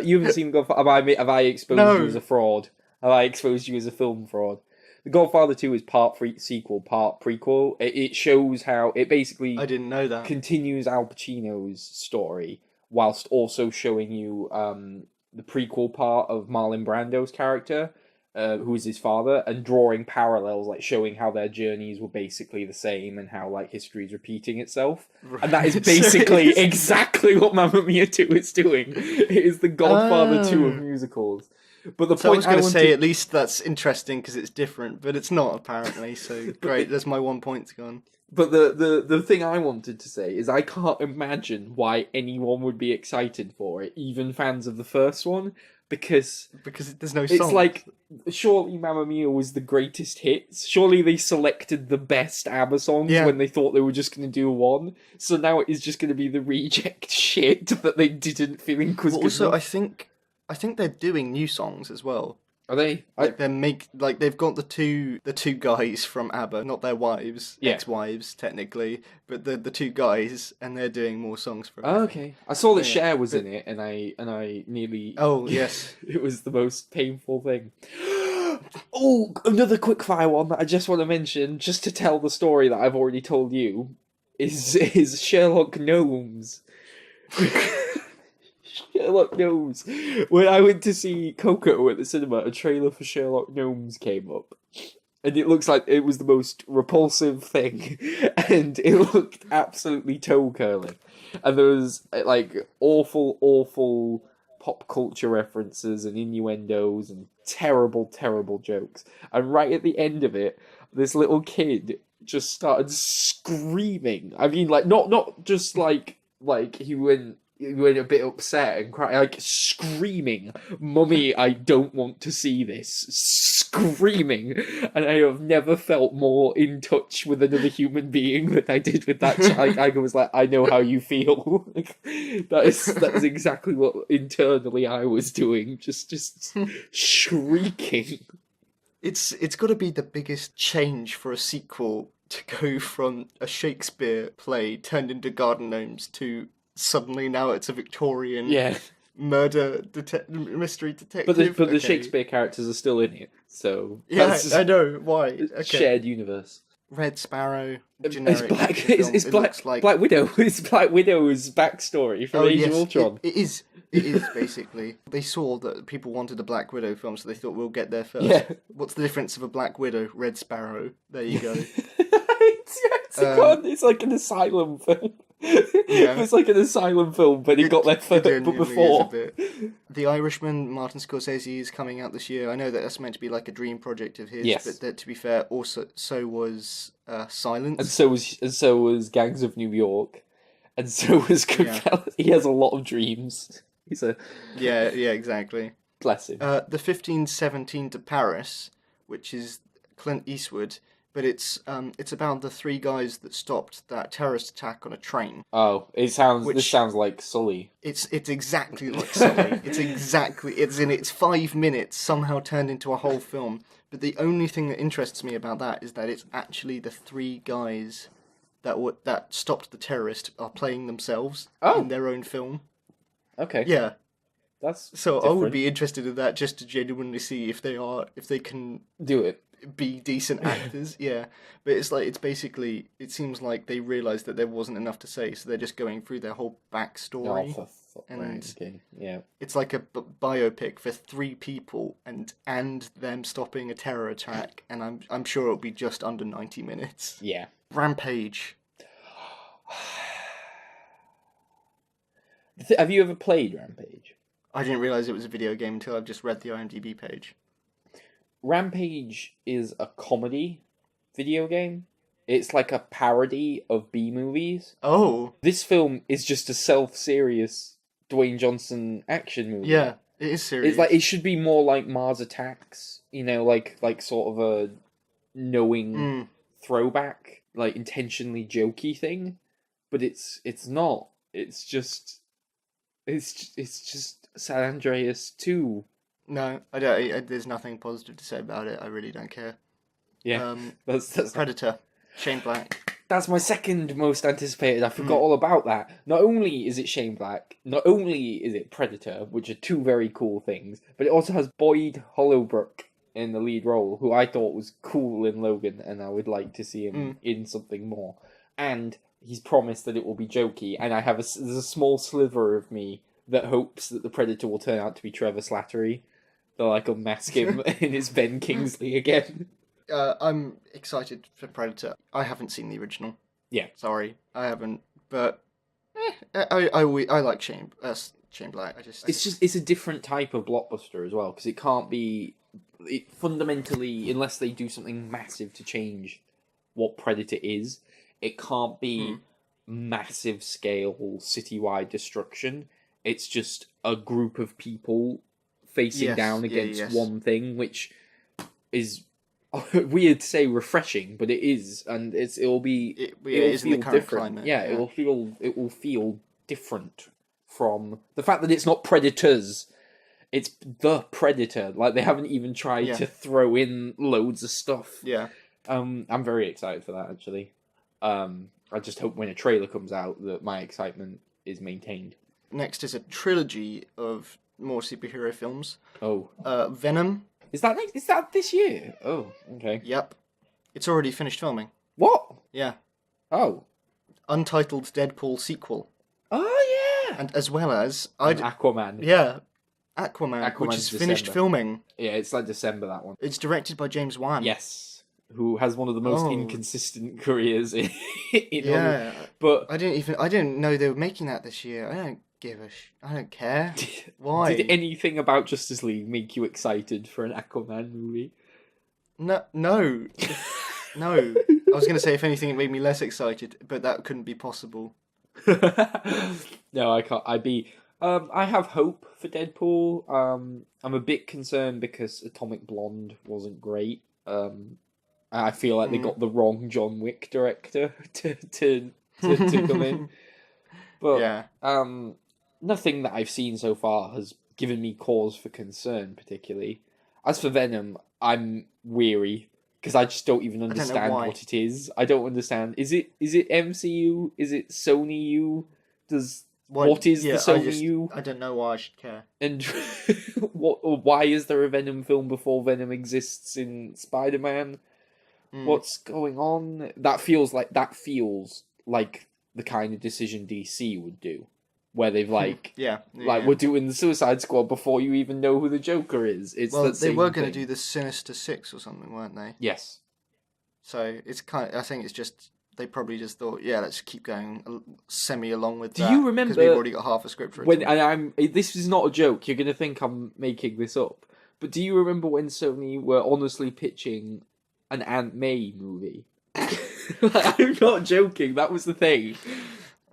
You haven't seen Godfather. Have I exposed you as a fraud? Have I exposed you as a film fraud? The Godfather 2 is part sequel, part prequel. It shows how it basically I didn't know that. Continues Al Pacino's story whilst also showing you the prequel part of Marlon Brando's character, who is his father, and drawing parallels, like showing how their journeys were basically the same and how like history is repeating itself. Right. And that is basically exactly what Mamma Mia 2 is doing. It is the Godfather 2 of musicals. But the point I was going to say, at least that's interesting because it's different, but it's not apparently. So great, there's my 1 point gone. But the thing I wanted to say is I can't imagine why anyone would be excited for it, even fans of the first one, because there's no songs. It's like, surely Mamma Mia was the greatest hits. Surely they selected the best ABBA songs when they thought they were just going to do one. So now it is just going to be the reject shit that they didn't think was good also, enough. I think they're doing new songs as well. Are they? They've got the two guys from ABBA, not their wives, ex-wives technically, but the two guys, and they're doing more songs for. Oh, okay. I saw that Cher was in it, and I nearly. Oh yes, it was the most painful thing. Oh, another quickfire one that I just want to mention, just to tell the story that I've already told you, is Sherlock Gnomes. Sherlock Gnomes. When I went to see Coco at the cinema, a trailer for Sherlock Gnomes came up. And it looks like it was the most repulsive thing. And it looked absolutely toe-curling. And there was, like, awful pop culture references and innuendos and terrible, terrible jokes. And right at the end of it, this little kid just started screaming. I mean, like not just like he went a bit upset and crying, like screaming, "Mummy, I don't want to see this!" Screaming, and I have never felt more in touch with another human being than I did with that child. I was like, I know how you feel. That's exactly what internally I was doing, just shrieking. It's got to be the biggest change for a sequel to go from a Shakespeare play turned into Garden Gnomes to suddenly now it's a Victorian murder mystery detective. But the Shakespeare characters are still in it, so yeah, I know why. Okay. Shared universe. Red Sparrow. It's Black Widow. It's Black Widow's backstory from Age of Ultron. It is basically. They saw that people wanted a Black Widow film, so they thought we'll get there first. Yeah. What's the difference of a Black Widow? Red Sparrow. There you go. It's like an asylum film. Yeah. It's like an asylum film, but it got there first, but before. The Irishman, Martin Scorsese, is coming out this year. I know that that's meant to be like a dream project of his, yes. But that, to be fair, also so was Silence, and so was Gangs of New York, and so was Goodfellas. Yeah. He has a lot of dreams. He's a yeah, exactly. Bless him. The 1517 to Paris, which is Clint Eastwood. But it's about the three guys that stopped that terrorist attack on a train. Oh, this sounds like Sully. It's exactly like Sully. It's 5 minutes somehow turned into a whole film. But the only thing that interests me about that is that it's actually the three guys that stopped the terrorist are playing themselves in their own film. Okay. Yeah. That's so different. I would be interested in that just to genuinely see if they can do it. Be decent actors, yeah. But it seems like they realised that there wasn't enough to say, so they're just going through their whole backstory. Yeah. It's like a biopic for three people and them stopping a terror attack, and I'm sure it'll be just under 90 minutes. Yeah. Rampage. Have you ever played Rampage? I didn't realise it was a video game until I've just read the IMDb page. Rampage is a comedy video game. It's like a parody of B-movies. Oh. This film is just a self-serious Dwayne Johnson action movie. Yeah, it is serious. It's like it should be more like Mars Attacks, like sort of a knowing throwback, like intentionally jokey thing. But it's not. It's just San Andreas 2. No, I don't. There's nothing positive to say about it. I really don't care. Yeah, that's Predator. Shane Black. That's my second most anticipated. I forgot all about that. Not only is it Shane Black, not only is it Predator, which are two very cool things, but it also has Boyd Holbrook in the lead role, who I thought was cool in Logan, and I would like to see him in something more. And he's promised that it will be jokey, and there's a small sliver of me that hopes that the Predator will turn out to be Trevor Slattery. They'll like unmask him and it's Ben Kingsley again. I'm excited for Predator. I haven't seen the original. Yeah. Sorry, I haven't. But I like Shane Black. It's a different type of blockbuster as well, because it can't be fundamentally, unless they do something massive to change what Predator is, it can't be massive scale citywide destruction. It's just a group of people facing down against one thing, which is weird to say refreshing, but it is, and it'll feel different. Climate, it will feel different from the fact that it's not Predators. It's the Predator. Like, they haven't even tried to throw in loads of stuff. Yeah. I'm very excited for that, actually. I just hope when a trailer comes out that my excitement is maintained. Next is a trilogy of more superhero films. Oh. Venom. Is that this year? Oh, okay. Yep. It's already finished filming. What? Yeah. Oh. Untitled Deadpool sequel. Oh, yeah! And as well as... Aquaman. Yeah. Aquaman, which is finished filming. Yeah, it's like December, that one. It's directed by James Wan. Yes. Who has one of the most inconsistent careers in yeah. But I didn't know they were making that this year. I don't care. Why? Did anything about Justice League make you excited for an Aquaman movie? No. No. I was going to say, if anything, it made me less excited, but that couldn't be possible. No, I can't. I have hope for Deadpool. I'm a bit concerned because Atomic Blonde wasn't great. I feel like they got the wrong John Wick director to come in. But Yeah. Nothing that I've seen so far has given me cause for concern, particularly. As for Venom, I'm weary because I just don't even understand why. what it is. I don't understand. Is it MCU? Is it Sony U? What is the Sony U? I don't know why I should care. And why is there a Venom film before Venom exists in Spider-Man? What's going on? That feels like the kind of decision DC would do, where they've we're doing the Suicide Squad before you even know who the Joker is. They were going to do the Sinister Six or something, weren't they? Yes. So it's I think it's just they probably just thought, let's keep going semi along with that. Do you remember? Because we've already got half a script for it. This is not a joke. You're going to think I'm making this up, but do you remember when Sony were honestly pitching an Aunt May movie? I'm not joking. That was the thing.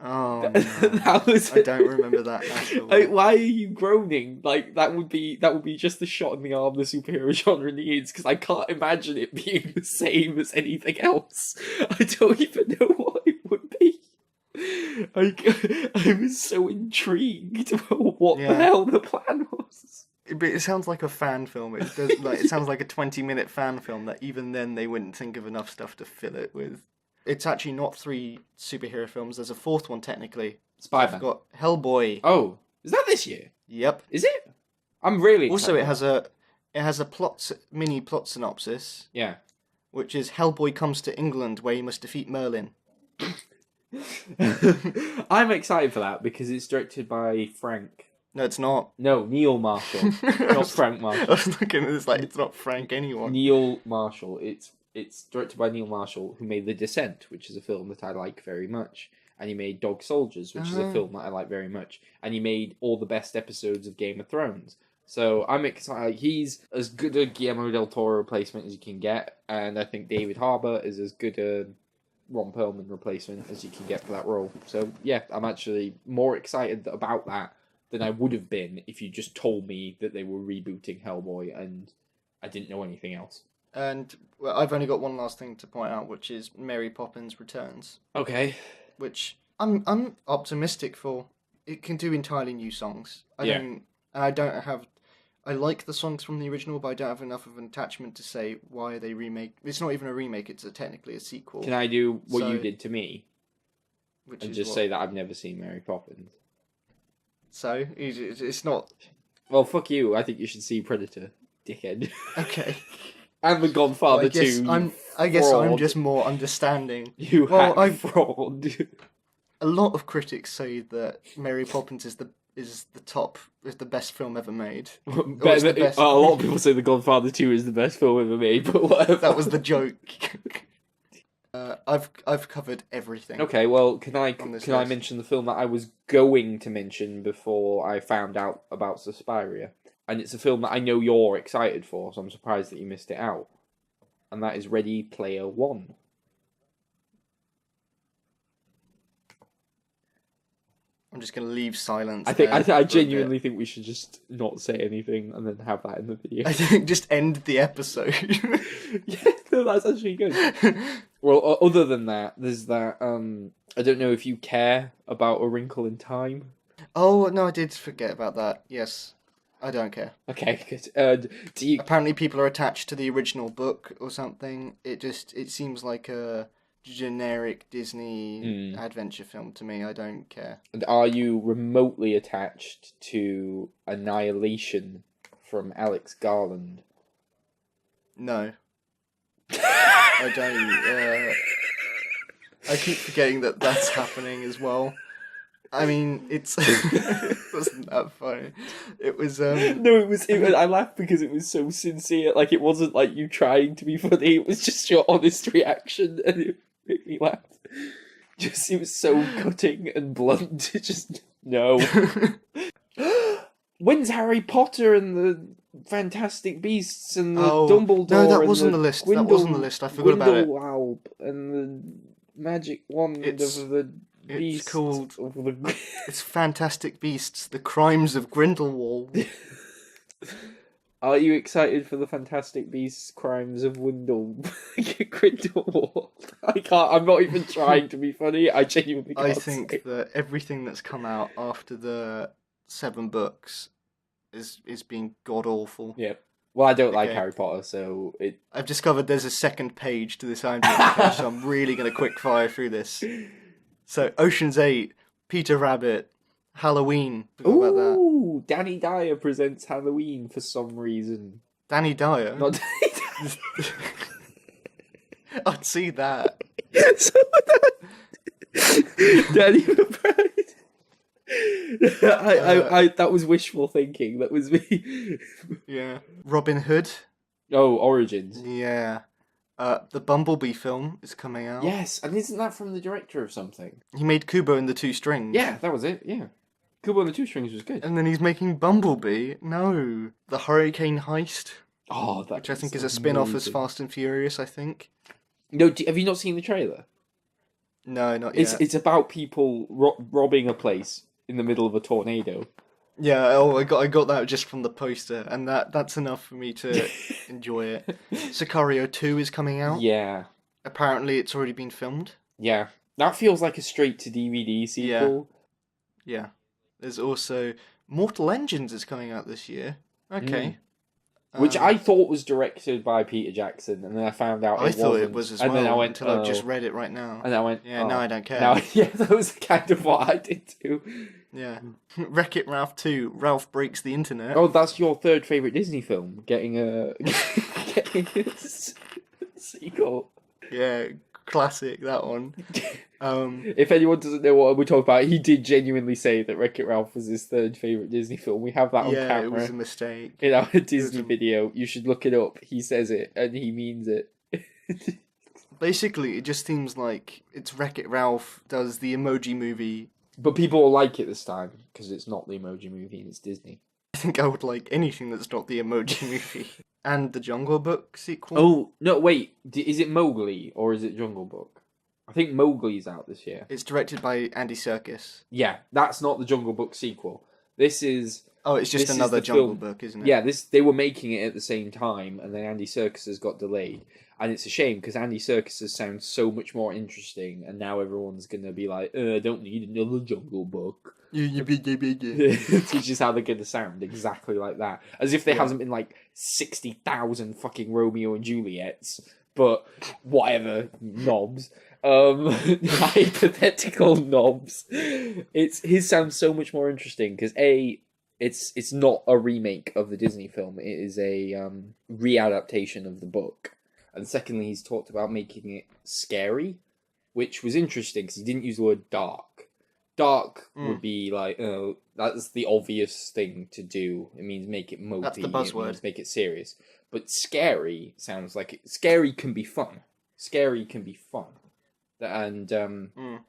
Oh, no. That was. I don't remember that at all. Why are you groaning? Like that would be just the shot in the arm the superhero genre needs. Because I can't imagine it being the same as anything else. I don't even know what it would be. I was so intrigued about what the hell the plan was. It sounds like a fan film. It does, it sounds like a 20-minute fan film that even then they wouldn't think of enough stuff to fill it with. It's actually not 3 superhero films. There's a 4th one technically. Spider-Man. I've got Hellboy. Oh, is that this year? Yep. Is it? I'm really also excited. it has a mini plot synopsis. Yeah. Which is Hellboy comes to England where he must defeat Merlin. I'm excited for that because it's directed by Frank. No, it's not. No, Neil Marshall, not Frank Marshall. I was looking at this it's not Frank anyone. Neil Marshall. It's directed by Neil Marshall, who made The Descent, which is a film that I like very much, and he made Dog Soldiers, which is a film that I like very much, and he made all the best episodes of Game of Thrones. So I'm excited. He's as good a Guillermo del Toro replacement as you can get, and I think David Harbour is as good a Ron Perlman replacement as you can get for that role. So yeah, I'm actually more excited about that than I would have been if you just told me that they were rebooting Hellboy and I didn't know anything else. And I've only got one last thing to point out, which is Mary Poppins Returns. Okay. Which I'm optimistic for. It can do entirely new songs. I like the songs from the original, but I don't have enough of an attachment to say why they remake. It's not even a remake; it's technically a sequel. Can I do what you did to me? Which and is just say that I've never seen Mary Poppins. So it's not. Well, fuck you. I think you should see Predator, dickhead. Okay. And The Godfather 2. I guess I'm just more understanding. You fraud. A lot of critics say that Mary Poppins is the best film ever made. A lot of people say The Godfather 2 is the best film ever made, but whatever. That was the joke. I've covered everything. Okay, well, can I mention the film that I was going to mention before I found out about Suspiria? And it's a film that I know you're excited for, so I'm surprised that you missed it out. And that is Ready Player One. I'm just going to leave silence. I genuinely think we should just not say anything and then have that in the video. I think just end the episode. Yeah, no, that's actually good. Well, other than that, there's that. I don't know if you care about A Wrinkle in Time. Oh no, I did forget about that. Yes, I don't care. Okay, good. Do you? Apparently, people are attached to the original book or something. It seems like a generic Disney adventure film to me. I don't care. And are you remotely attached to Annihilation from Alex Garland? No. I don't. I keep forgetting that that's happening as well. I mean, it wasn't that funny. It was. No, it was. I laughed because it was so sincere. Like, it wasn't like you trying to be funny. It was just your honest reaction, and it made me laugh. It was so cutting and blunt. It just No. When's Harry Potter and the Fantastic Beasts and the Dumbledore? No, that and wasn't the list. That wasn't the list. I forgot about it. Grindelwald and the magic wand of the beast. It's called... Of the... It's Fantastic Beasts: The Crimes of Grindelwald. Are you excited for the Fantastic Beasts Crimes of Grindelwald? I can't. I'm not even trying to be funny. I genuinely can't. I think that everything that's come out after the 7 books is being god awful. Yeah. Well, I don't like Harry Potter, so it. I've discovered there's a second page to this IMDb page, so I'm really going to quick fire through this. So, Ocean's 8, Peter Rabbit, Halloween. Forgot about that. Ooh, Danny Dyer presents Halloween for some reason. Danny Dyer? Not Danny Dyer. I'd see that. So Danny McBride. I that was wishful thinking. That was me. Yeah. Robin Hood. Oh, Origins. Yeah. The Bumblebee film is coming out. Yes, and isn't that from the director of something? He made Kubo and the Two Strings. Yeah, that was it. Yeah, Kubo and the Two Strings was good. And then he's making Bumblebee. No, the Hurricane Heist. Oh, that which I think is a spin-off as Fast and Furious. I think. No, have you not seen the trailer? No, not yet. It's about people robbing a place in the middle of a tornado. Yeah, I got that just from the poster, and that's enough for me to enjoy it. Sicario 2 is coming out. Yeah. Apparently, it's already been filmed. Yeah. That feels like a straight-to-DVD sequel. Yeah. There's also... Mortal Engines is coming out this year. Okay. Which I thought was directed by Peter Jackson, and then I found out I thought it was as well, and then I went, until I've just read it right now. And I went, yeah, now I don't care. Now, yeah, that was kind of what I did too. Yeah. Wreck-It Ralph 2, Ralph Breaks the Internet. Oh, that's your third favourite Disney film, getting a sequel. Yeah, classic, that one. If anyone doesn't know what we're talking about, he did genuinely say that Wreck-It Ralph was his third favourite Disney film. We have that on camera. Yeah, it was a mistake. In our Disney video. You should look it up. He says it, and he means it. Basically, it just seems like it's Wreck-It Ralph does the Emoji Movie. But people will like it this time, because it's not the Emoji Movie, and it's Disney. I think I would like anything that's not the Emoji Movie. And the Jungle Book sequel. Oh, no, wait. Is it Mowgli, or is it Jungle Book? I think Mowgli's out this year. It's directed by Andy Serkis. Yeah, that's not the Jungle Book sequel. This is... Oh, it's just another Jungle Book, isn't it? Yeah, they were making it at the same time, and then Andy Serkis has got delayed. And it's a shame, because Andy Serkis sounds so much more interesting, and now everyone's going to be like, I don't need another Jungle Book. Which is how they're going to sound, exactly like that. As if there hasn't been, 60,000 fucking Romeo and Juliets, but whatever, knobs. Hypothetical knobs. His sounds so much more interesting, because it's not a remake of the Disney film, it is a readaptation of the book. And secondly, he's talked about making it scary, which was interesting because he didn't use the word dark. Dark would be that's the obvious thing to do. It means make it mopey. That's the buzzword. It means make it serious. But scary sounds like scary can be fun. Scary can be fun. And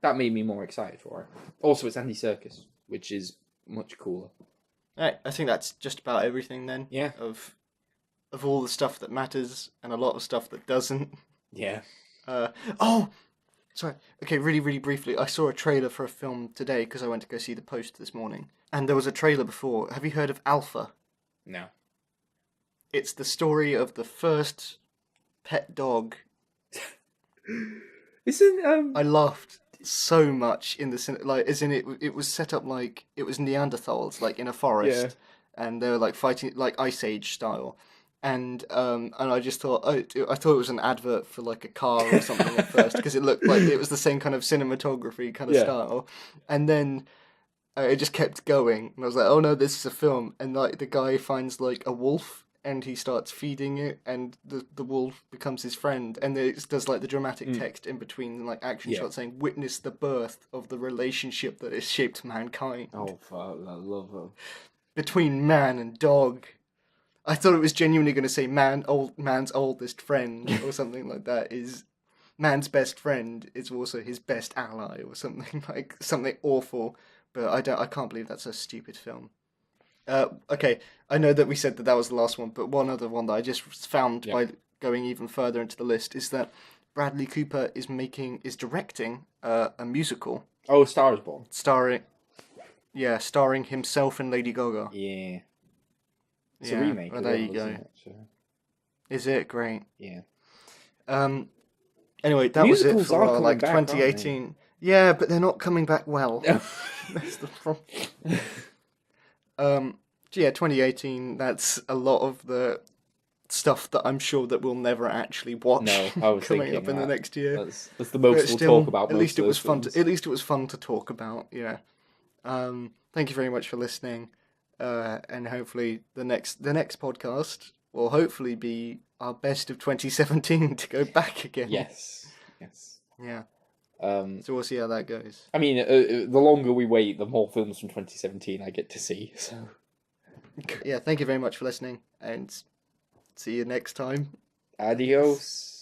that made me more excited for it. Also, it's Andy Serkis, which is much cooler. Right, I think that's just about everything then. Yeah. Of all the stuff that matters and a lot of stuff that doesn't. Yeah. Sorry. Okay, really, really briefly. I saw a trailer for a film today because I went to go see The Post this morning. And there was a trailer before. Have you heard of Alpha? No. It's the story of the first pet dog. I laughed so much in the as in it was set up like it was Neanderthals, in a forest, and they were fighting Ice Age style. And I just thought, I thought it was an advert for a car or something at first because it looked like it was the same kind of cinematography kind of style, and then it just kept going, and I was like, oh no, this is a film, and the guy finds a wolf and he starts feeding it, and the wolf becomes his friend, and it does the dramatic text in between action shots saying, witness the birth of the relationship that has shaped mankind. Oh fuck, I love her. Between man and dog. I thought it was genuinely going to say man's oldest friend or something like that is man's best friend is also his best ally or something something awful. but I can't believe that's a stupid film. Okay, I know that we said that was the last one, but one other one that I just found by going even further into the list is that Bradley Cooper is directing a musical. Oh, Star is Born. Starring himself and Lady Gaga. Yeah. It's a remake. Well, there you go. Is it great? Yeah. Anyway, that Musicals was it for are like coming back, 2018. Yeah, but they're not coming back well. That's the problem. Yeah, 2018. That's a lot of the stuff that I'm sure that we'll never actually watch. No, I was coming thinking up in the next year. That's the most we'll talk about. At least it was fun. Films. At least it was fun to talk about. Yeah. Thank you very much for listening, and hopefully the next podcast will hopefully be our best of 2017 to go back again. Yes. Yeah. So we'll see how that goes. I mean, the longer we wait, the more films from 2017 I get to see. So. Yeah, thank you very much for listening, and see you next time. Adios.